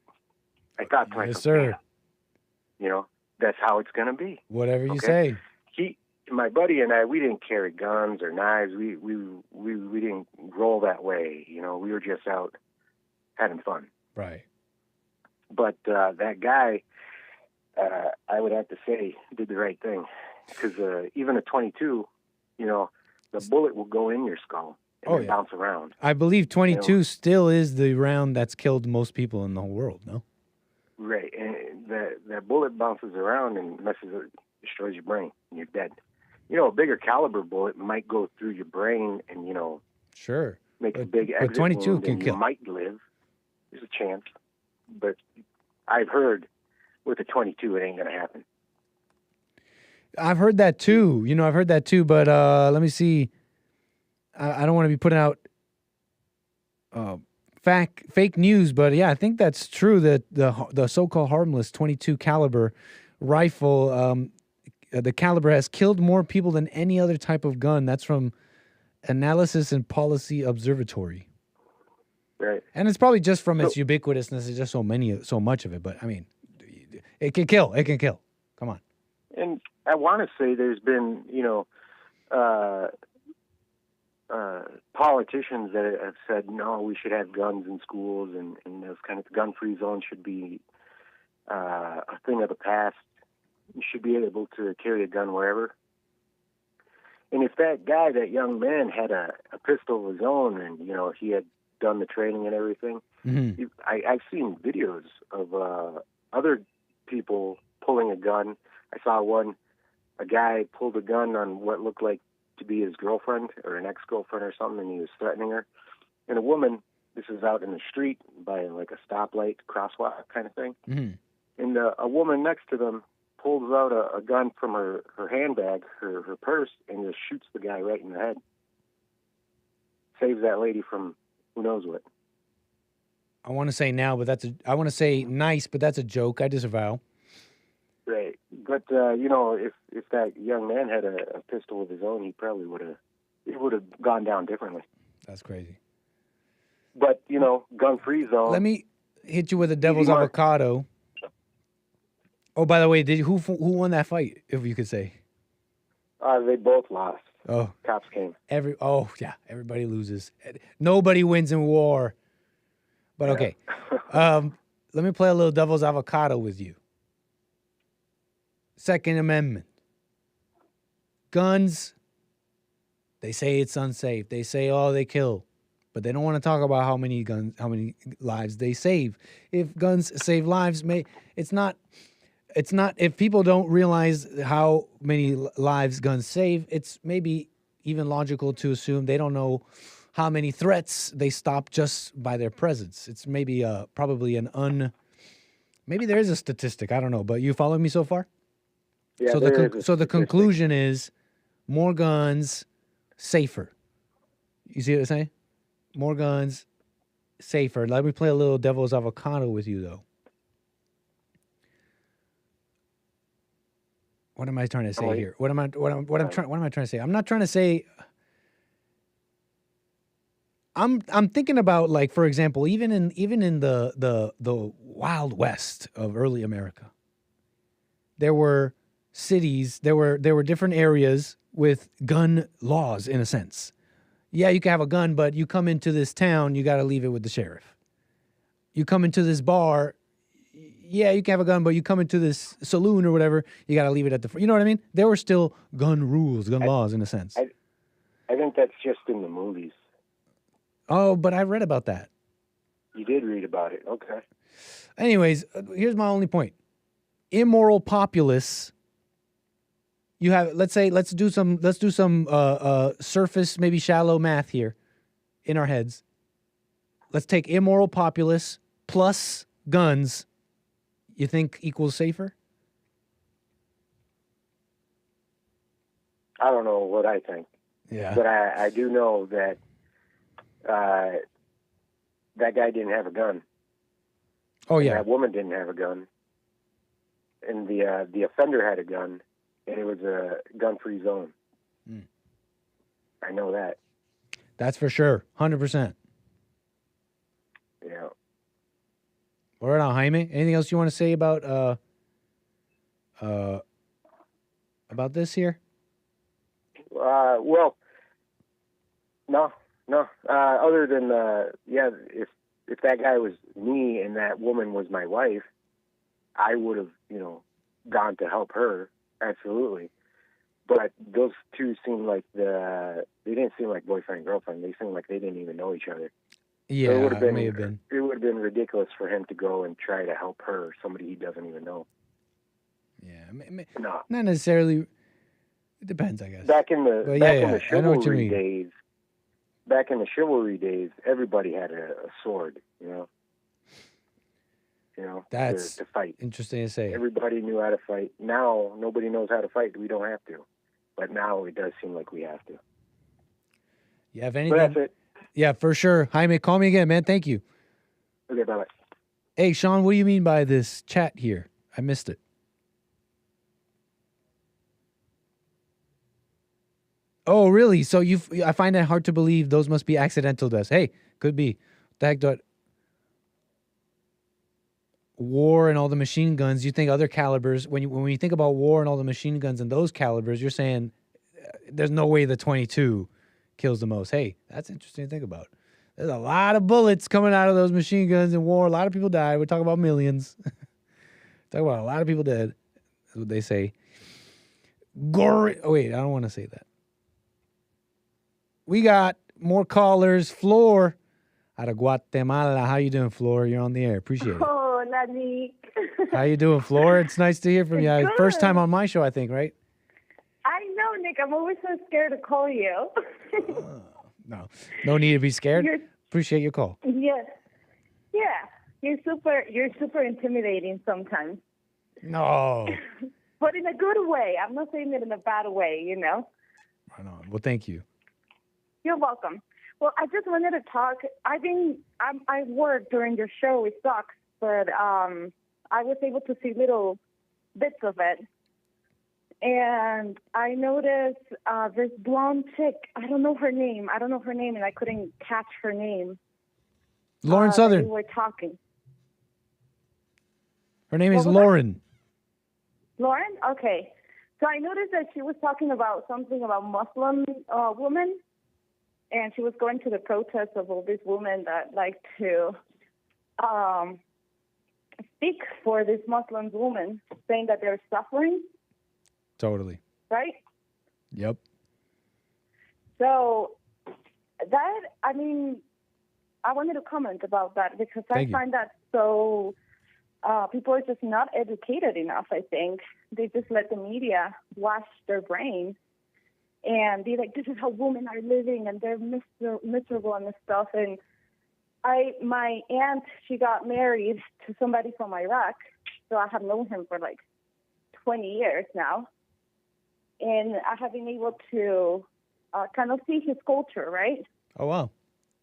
I thought to myself,
yes, sir.
"Man, you know, that's how it's going to be."
Whatever you say.
My buddy and I, we didn't carry guns or knives. We didn't roll that way. You know, we were just out having fun.
Right.
But that guy, I would have to say, did the right thing. Because even a .22, you know, the bullet will go in your skull and then bounce around.
I believe .22 still is the round that's killed most people in the whole world, no?
Right. And that bullet bounces around and destroys your brain, and you're dead. You know, a bigger caliber bullet might go through your brain and, you know,
sure,
make a big exit.
But 22 can kill.
You might live. There's a chance. But I've heard with a .22, it ain't going to happen.
I've heard that too. You know, I've heard that too. But let me see. I don't want to be putting out fake news, but yeah, I think that's true that the so-called harmless 22 caliber rifle, the caliber has killed more people than any other type of gun. That's from Analysis and Policy Observatory.
Right.
And it's probably just from its ubiquitousness. There's just so much of it. But I mean, it can kill. It can kill. Come on.
And I want to say there's been, politicians that have said, no, we should have guns in schools, and those kind of gun-free zones should be a thing of the past. You should be able to carry a gun wherever. And if that young man had a pistol of his own, and, he had done the training and everything, I've seen videos of other people pulling a gun. I saw a guy pulled a gun on what looked like to be his girlfriend or an ex-girlfriend or something, and he was threatening her. And a woman, this is out in the street by like a stoplight, crosswalk kind of thing, and a woman next to them pulls out a gun from her handbag, her purse, and just shoots the guy right in the head. Saves that lady from who knows what.
I want to say I want to say nice, but that's a joke. I disavow.
Right. But, if that young man had a pistol of his own, he probably would have gone down differently.
That's crazy.
But, gun-free zone.
Let me hit you with a devil's avocado. Oh, by the way, who won that fight, if you could say?
They both lost.
Oh.
Cops came.
Everybody loses. Nobody wins in war. But okay. Let me play a little devil's avocado with you. Second Amendment. Guns, they say it's unsafe. They say, they kill. But they don't want to talk about how many lives they save. If guns save lives, it's not, if people don't realize how many lives guns save, it's maybe even logical to assume they don't know how many threats they stop just by their presence. It's maybe probably maybe there is a statistic. I don't know. But you following me so far?
Yeah,
so the conclusion is more guns, safer. You see what I'm saying? More guns, safer. Let me play a little devil's avocado with you, though. What am I trying to say here? What am I trying to say? I'm not trying to say. I'm thinking about, like, for example, even in the Wild West of early America, there were cities, there were different areas with gun laws, in a sense. Yeah, you can have a gun, but you come into this town, you got to leave it with the sheriff. You come into this bar, yeah, you can have a gun, but you come into this saloon or whatever, you got to leave it at the front. You know what I mean? There were still gun rules, gun laws, in a sense.
I think that's just in the movies.
Oh, but I read about that.
You did read about it. Okay.
Anyways, here's my only point. Immoral populace. You have, let's do some surface, maybe shallow math here in our heads. Let's take immoral populace plus guns. You think equals safer?
I don't know what I think.
Yeah.
But I do know that that guy didn't have a gun.
Oh, yeah.
And that woman didn't have a gun. And the offender had a gun, and it was a gun-free zone. I know that.
That's for sure. 100%.
Yeah.
All right, Jaime. Anything else you want to say about this here?
Well, no. Other than if that guy was me and that woman was my wife, I would have gone to help her, absolutely. But those two seemed like they didn't seem like boyfriend and girlfriend. They seemed like they didn't even know each other.
Yeah,
so it
may have been.
It would have been ridiculous for him to go and try to help her, somebody he doesn't even know.
Yeah,
no,
not necessarily. It depends, I guess.
Back in the chivalry
days.
Back in the chivalry days, everybody had a sword.
That's
to fight.
Interesting to say.
Everybody knew how to fight. Now nobody knows how to fight. We don't have to, but now it does seem like we have to.
Yeah, if anything.
But that's it.
Yeah, for sure. Jaime, call me again, man. Thank you.
Okay, bye-bye.
Hey, Sean, what do you mean by this chat here? I missed it. Oh, really? So I find that hard to believe. Those must be accidental deaths. Hey, could be. What the heck do war and all the machine guns, you think other calibers, when you think about war and all the machine guns and those calibers, you're saying there's no way the 22 kills the most. Hey, that's interesting to think about. There's a lot of bullets coming out of those machine guns in war. A lot of people died. We're talking about millions. Talk about a lot of people dead. That's what they say. Oh, wait, I don't want to say that. We got more callers. Flor out of Guatemala. How you doing, Flor? You're on the air. Appreciate it.
Hola, Nick.
How you doing, Flor? It's nice to hear from you.
Good.
First time on my show, I think, right?
I know, Nick. I'm always so scared to call you.
No need to be scared. Appreciate your call.
Yes. Yeah. You're super intimidating sometimes.
No.
But in a good way. I'm not saying it in a bad way, you know?
Right on. Well, thank you.
You're welcome. Well, I just wanted to talk. I worked during your show. It sucks, but I was able to see little bits of it. And I noticed this blonde chick. I don't know her name, and I couldn't catch her name.
Lauren Southern.
We were talking.
Her name is Lauren.
Lauren? Okay. So I noticed that she was talking about something about Muslim women. And she was going to the protests of all these women that like to speak for these Muslim women, saying that they're suffering.
Totally.
Right?
Yep.
So I wanted to comment about that because I find that so people are just not educated enough, I think. They just let the media wash their brains and be like, this is how women are living, and they're miserable and stuff. And my aunt, she got married to somebody from Iraq, so I have known him for like 20 years now. And I have been able to kind of see his culture, right?
Oh, wow.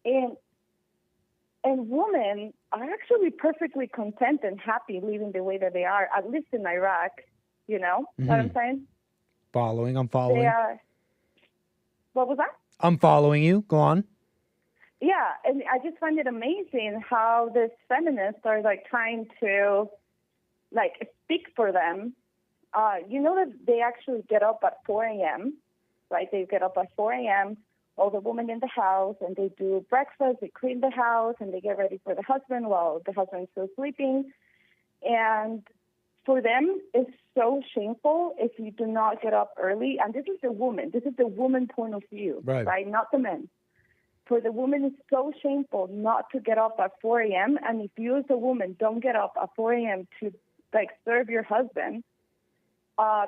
And women are actually perfectly content and happy living the way that they are, at least in Iraq, you know what I'm saying?
I'm following.
They are. What was that?
I'm following you. Go on.
Yeah, and I just find it amazing how these feminists are like trying to like speak for them. You know that they actually get up at 4 a.m., right? They get up at 4 a.m., all the women in the house, and they do breakfast, they clean the house, and they get ready for the husband while the husband's still sleeping. And for them, it's so shameful if you do not get up early. And this is the woman point of view, right? Not the men. For the woman, it's so shameful not to get up at 4 a.m. And if you as a woman don't get up at 4 a.m. to like serve your husband,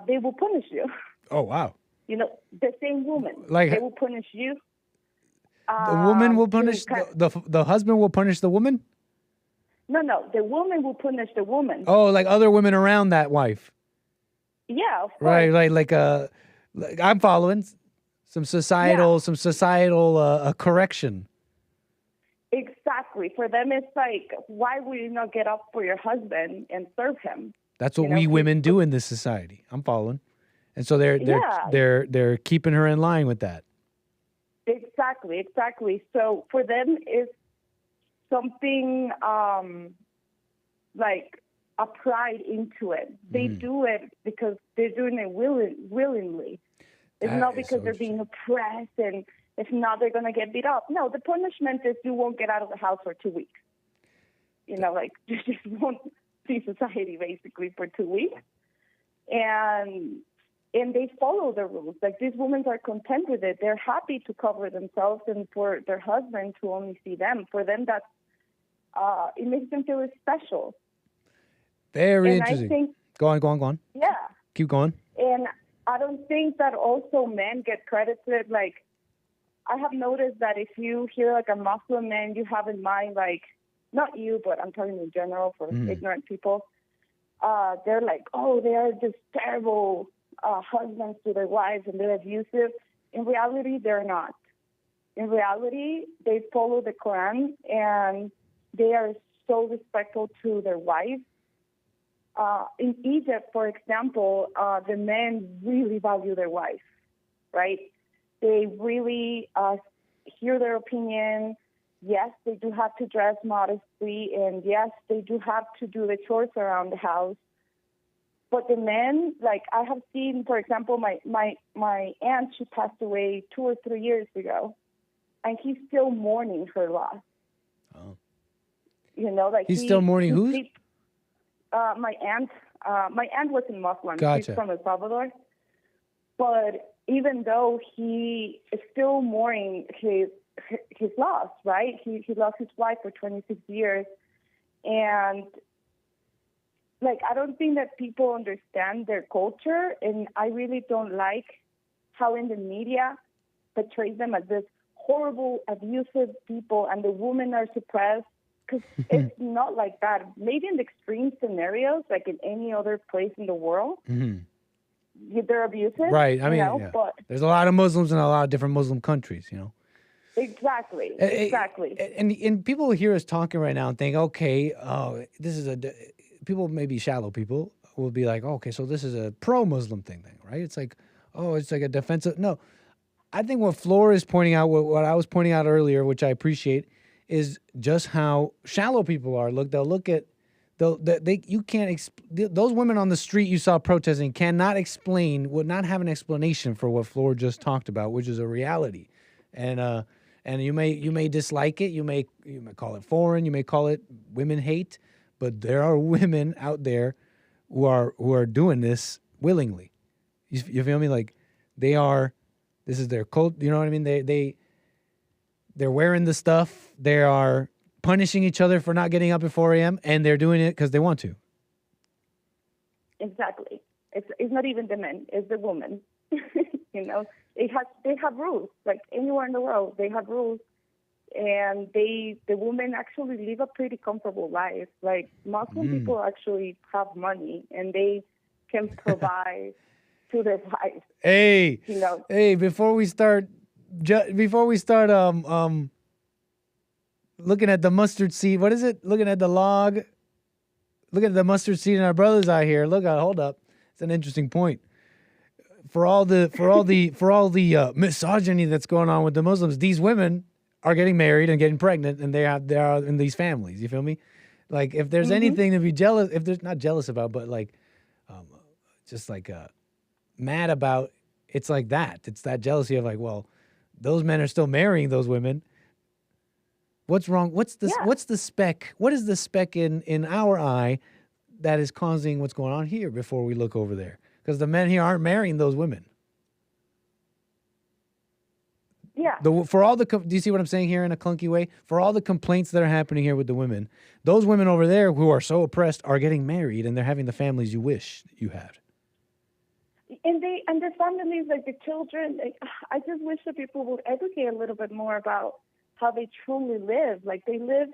they will punish you.
Oh, wow.
You know, the same woman.
Like,
they will punish you.
The woman will punish, the husband will punish the woman?
No, the woman will punish the woman.
Oh, like other women around that wife.
Yeah, of course.
Right, like I'm following some societal correction.
Exactly. For them, it's like, why would you not get up for your husband and serve him?
That's what we women do in this society. I'm following, and so they're keeping her in line with that.
Exactly. So for them, it's something like a pride into it. They do it because they're doing it willingly. It's not because they're being oppressed, and if not, they're going to get beat up. No, the punishment is you won't get out of the house for 2 weeks. You know, like you just won't see society basically for 2 weeks. And they follow the rules. Like these women are content with it. They're happy to cover themselves and for their husband to only see them. For them, that's it makes them feel special.
Very interesting.
I think,
go on.
Yeah.
Keep going.
And I don't think that also men get credited. Like, I have noticed that if you hear like a Muslim man, you have in mind, like, not you, but I'm talking in general for ignorant people. They're like, oh, they are just terrible husbands to their wives and they're abusive. In reality, they're not. In reality, they follow the Quran and they are so respectful to their wives. In Egypt, for example, the men really value their wife, right? They really hear their opinion. Yes, they do have to dress modestly, and yes, they do have to do the chores around the house. But the men, like I have seen, for example, my aunt, she passed away 2 or 3 years ago, and he's still mourning her loss.
Oh.
You know, like
he's still mourning who?
My aunt wasn't Muslim.
Gotcha.
She's from El Salvador. But even though he is still mourning his loss, right? He lost his wife for 26 years. And, like, I don't think that people understand their culture. And I really don't like how in the media portrays them as this horrible, abusive people, and the women are suppressed. Because it's not like that. Maybe in the extreme scenarios, like in any other place in the world, they're abusive.
Right. I mean,
yeah. But
there's a lot of Muslims in a lot of different Muslim countries, you know.
Exactly. Exactly.
And people hear us talking right now and think, okay, this is people, maybe shallow people, will be like, okay, so this is a pro-Muslim thing, right? It's like, oh, it's like a defensive. No, I think what Flora is pointing out, what I was pointing out earlier, which I appreciate, is just how shallow people are. Look, they'll look at, you can't, those women on the street you saw protesting cannot explain, would not have an explanation for what Flora just talked about, which is a reality. And you may dislike it, you may call it foreign, you may call it women hate, but there are women out there who are doing this willingly. You feel me? Like this is their cult, you know what I mean? They're wearing the stuff. They are punishing each other for not getting up at 4 a.m. and they're doing it because they want to.
Exactly. It's not even the men. It's the women. You know, they have rules. Like anywhere in the world, they have rules, and the women actually live a pretty comfortable life. Like Muslim people actually have money and they can provide to their wives.
Hey,
you know.
Hey, before we start looking at the mustard seed, what is it? Looking at the log, looking at the mustard seed in our brothers out here. Hold up. It's an interesting point. For all the misogyny that's going on with the Muslims, these women are getting married and getting pregnant, and they are in these families. You feel me? Like if there's anything to be jealous, if there's not jealous about, but like, just like mad about, it's like that. It's that jealousy of like, well, those men are still marrying those women. What's wrong? What's the speck? What is the speck in our eye that is causing what's going on here before we look over there? Because the men here aren't marrying those women.
Yeah.
Do you see what I'm saying here in a clunky way? For all the complaints that are happening here with the women, those women over there who are so oppressed are getting married and they're having the families you wish you had.
And the families, like the children, I just wish that people would educate a little bit more about how they truly live. Like they live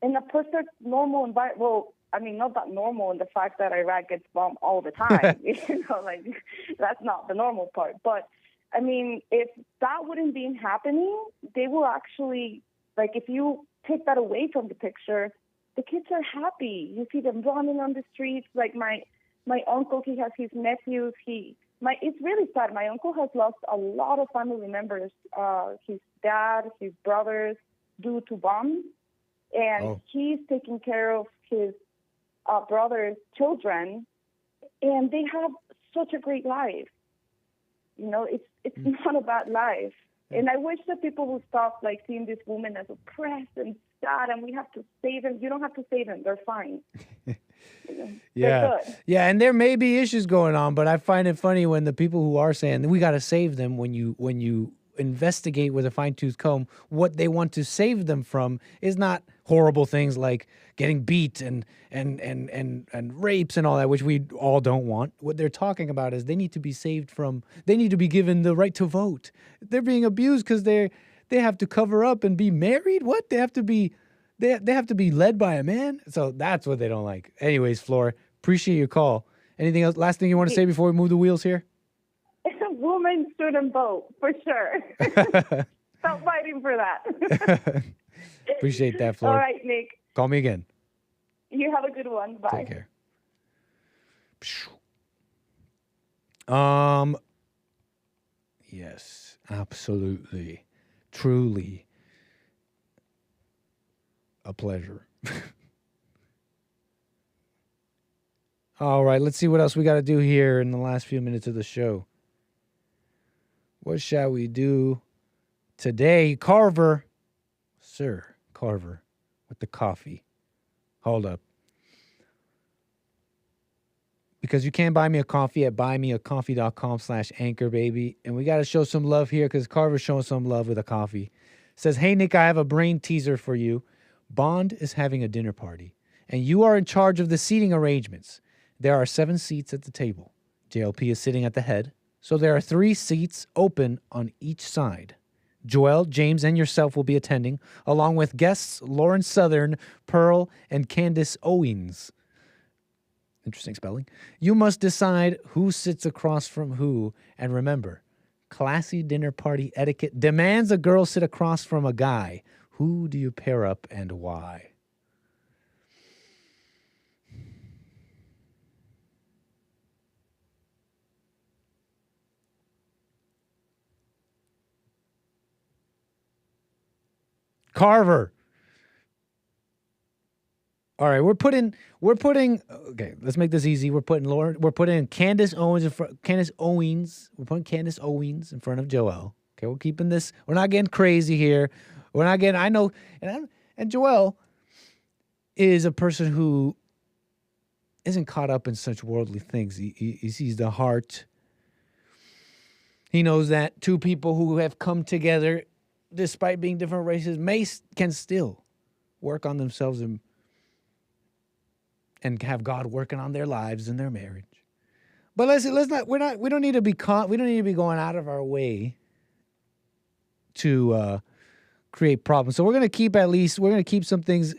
in a perfect, normal environment. Well, I mean, not that normal in the fact that Iraq gets bombed all the time. You know, like that's not the normal part. But I mean, if that wouldn't be happening, they will actually, like, if you take that away from the picture, the kids are happy. You see them running on the streets. Like my uncle, he has his nephews. It's really sad. My uncle has lost a lot of family members. His dad, his brothers, due to bombs, and he's taking care of his brother's children, and they have such a great life. You know, it's not a bad life. And I wish that people would stop like seeing these women as oppressed and sad, and we have to save them. You don't have to save them; they're fine.
Yeah, yeah, and there may be issues going on, but I find it funny when the people who are saying that we got to save them, when you investigate with a fine-tooth comb, what they want to save them from is not horrible things like getting beat and rapes and all that, which we all don't want. What they're talking about is they need to be saved from, they need to be given the right to vote. They're being abused because they have to cover up and be married. What? They have to be led by a man. So that's what they don't like. Anyways, Flora, appreciate your call. Anything else? Last thing you want to say before we move the wheels here?
Women shouldn't vote, for sure. Stop fighting for that.
Appreciate that, Flora.
All right, Nick.
Call me again.
You have a good one. Bye.
Take care. Yes, absolutely. Truly a pleasure. All right, let's see what else we got to do here in the last few minutes of the show. What shall we do today? Carver. Sir, Carver, with the coffee. Hold up. Because you can buy me a coffee at buymeacoffee.com/anchor, baby. And we got to show some love here because Carver's showing some love with a coffee. Says, hey, Nick, I have a brain teaser for you. Bond is having a dinner party, and you are in charge of the seating arrangements. There are 7 seats at the table. JLP is sitting at the head, so there are 3 seats open on each side. Joel, James, and yourself will be attending, along with guests Lauren Southern, Pearl, and Candace Owens. Interesting spelling. You must decide who sits across from who, and remember, classy dinner party etiquette demands a girl sit across from a guy. Who do you pair up and why? Carver. All right, we're putting okay, let's make this easy. We're putting Candace Owens in front We're putting Candace Owens in front of Joelle. Okay, we're keeping this. We're not getting crazy here. We're not getting I know and Joelle is a person who isn't caught up in such worldly things. He sees the heart. He knows that 2 people who have come together despite being different races can still work on themselves and have God working on their lives and their marriage. But we don't need to be going out of our way to create problems. So we're going to keep some things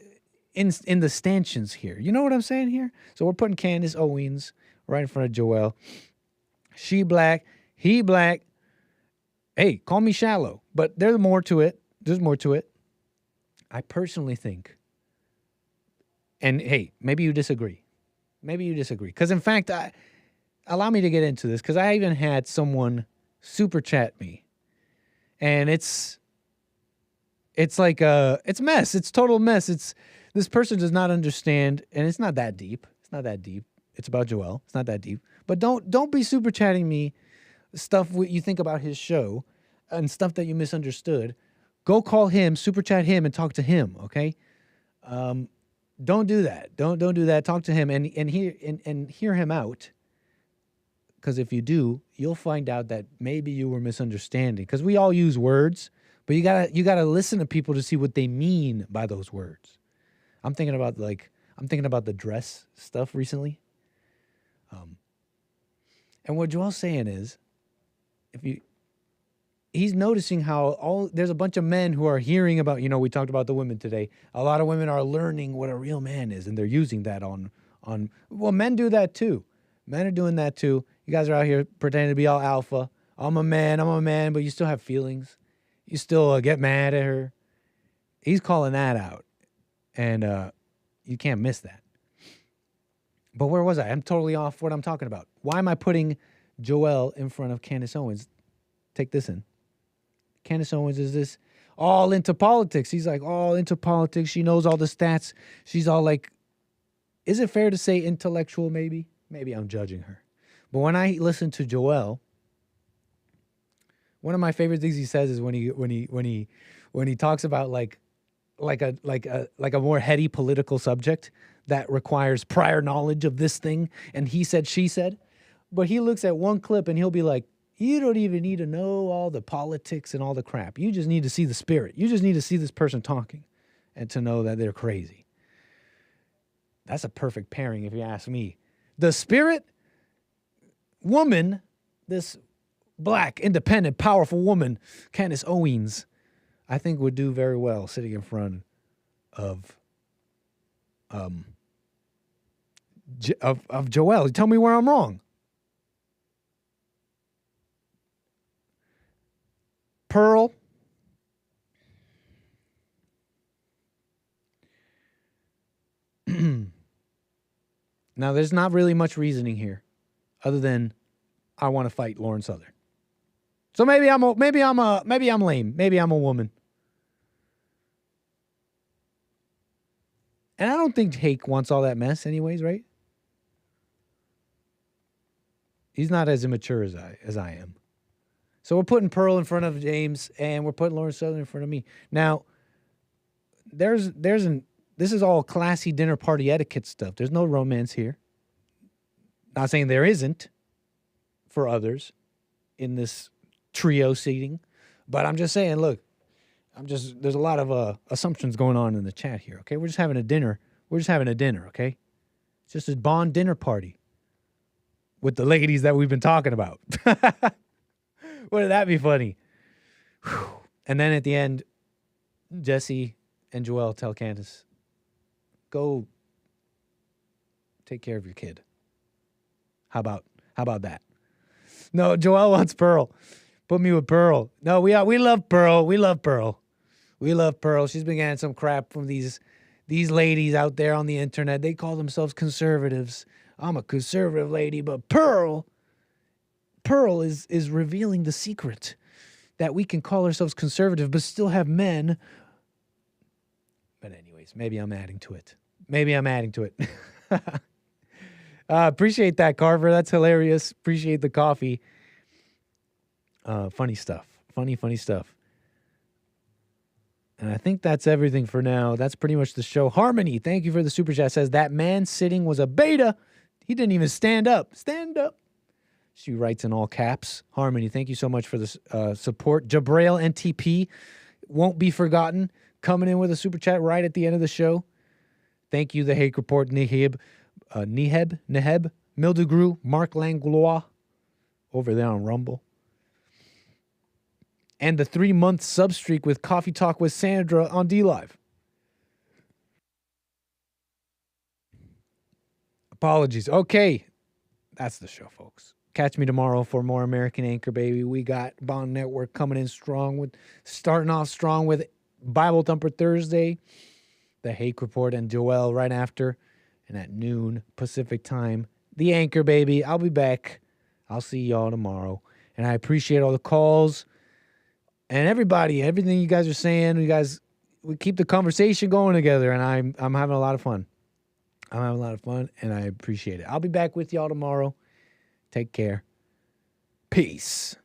in the stanchions here. You know what I'm saying here? So we're putting Candace Owens right in front of Joelle. She black, he black. Hey, call me shallow, but there's more to it. I personally think, and hey, maybe you disagree. Because in fact, allow me to get into this, because I even had someone super chat me. And it's like it's mess. It's total mess. This person does not understand, and it's not that deep. It's about Joelle. It's not that deep. But don't be super chatting me stuff you think about his show and stuff that you misunderstood. Go call him, super chat him, and talk to him. Okay. Don't do that. Don't do that. Talk to him and hear him out. Because if you do, you'll find out that maybe you were misunderstanding. Because we all use words, but you gotta listen to people to see what they mean by those words. I'm thinking about the dress stuff recently. And what Joel's saying is, he's noticing how there's a bunch of men who are hearing about, we talked about the women today. A lot of women are learning what a real man is, and they're using that on men do that too. Men are doing that too. You guys are out here pretending to be all alpha. I'm a man, but you still have feelings. You still get mad at her. He's calling that out. And you can't miss that. But where was I? I'm totally off what I'm talking about. Why am I putting Joelle in front of Candace Owens? Take this in. Candace Owens is this all into politics. He's like all into politics. She knows all the stats. She's all like, is it fair to say intellectual maybe? Maybe I'm judging her. But when I listen to Joelle, one of my favorite things he says is when he talks about like a more heady political subject that requires prior knowledge of this thing, and he said, she said. But he looks at one clip and he'll be like, you don't even need to know all the politics and all the crap. You just need to see the spirit. You just need to see this person talking and to know that they're crazy. That's a perfect pairing if you ask me. The spirit woman, this black, independent, powerful woman, Candace Owens, I think would do very well sitting in front of Joelle. Tell me where I'm wrong. Pearl. Now, there's not really much reasoning here other than I want to fight Lauren Southern. So maybe I'm lame. Maybe I'm a woman. And I don't think Hake wants all that mess anyways, right? He's not as immature as I am. So we're putting Pearl in front of James, and we're putting Lauren Southern in front of me. Now, this is all classy dinner party etiquette stuff. There's no romance here. Not saying there isn't for others in this trio seating, but I'm just saying, look, there's a lot of assumptions going on in the chat here, okay? We're just having a dinner. Okay? It's just a Bond dinner party with the ladies that we've been talking about. Wouldn't that be funny? Whew. And then at the end, Jesse and Joelle tell Candace, go take care of your kid. How about that? No, Joelle wants Pearl. Put me with Pearl. No, we love Pearl. We love Pearl. She's been getting some crap from these ladies out there on the internet. They call themselves conservatives. I'm a conservative lady, but Pearl is revealing the secret that we can call ourselves conservative but still have men. But anyways, maybe I'm adding to it. Appreciate that, Carver. That's hilarious. Appreciate the coffee. Funny stuff. Funny stuff. And I think that's everything for now. That's pretty much the show. Harmony, thank you for the super chat. Says that man sitting was a beta. He didn't even stand up. Stand up. She writes in all caps. Harmony, thank you so much for the support. Jabrail NTP won't be forgotten. Coming in with a super chat right at the end of the show. Thank you, the Hake Report, Neheb, Mildegrew, Mark Langlois over there on Rumble. And the 3-month sub streak with Coffee Talk with Sandra on D-Live. Apologies. Okay. That's the show, folks. Catch me tomorrow for more American Anchor, baby. We got Bond Network coming in strong starting off strong with Bible Thumper Thursday, the Hake Report and Joelle right after, and at noon Pacific time, the Anchor, baby. I'll be back. I'll see y'all tomorrow. And I appreciate all the calls and everything you guys are saying. We keep the conversation going together, and I'm having a lot of fun. And I appreciate it. I'll be back with y'all tomorrow. Take care. Peace.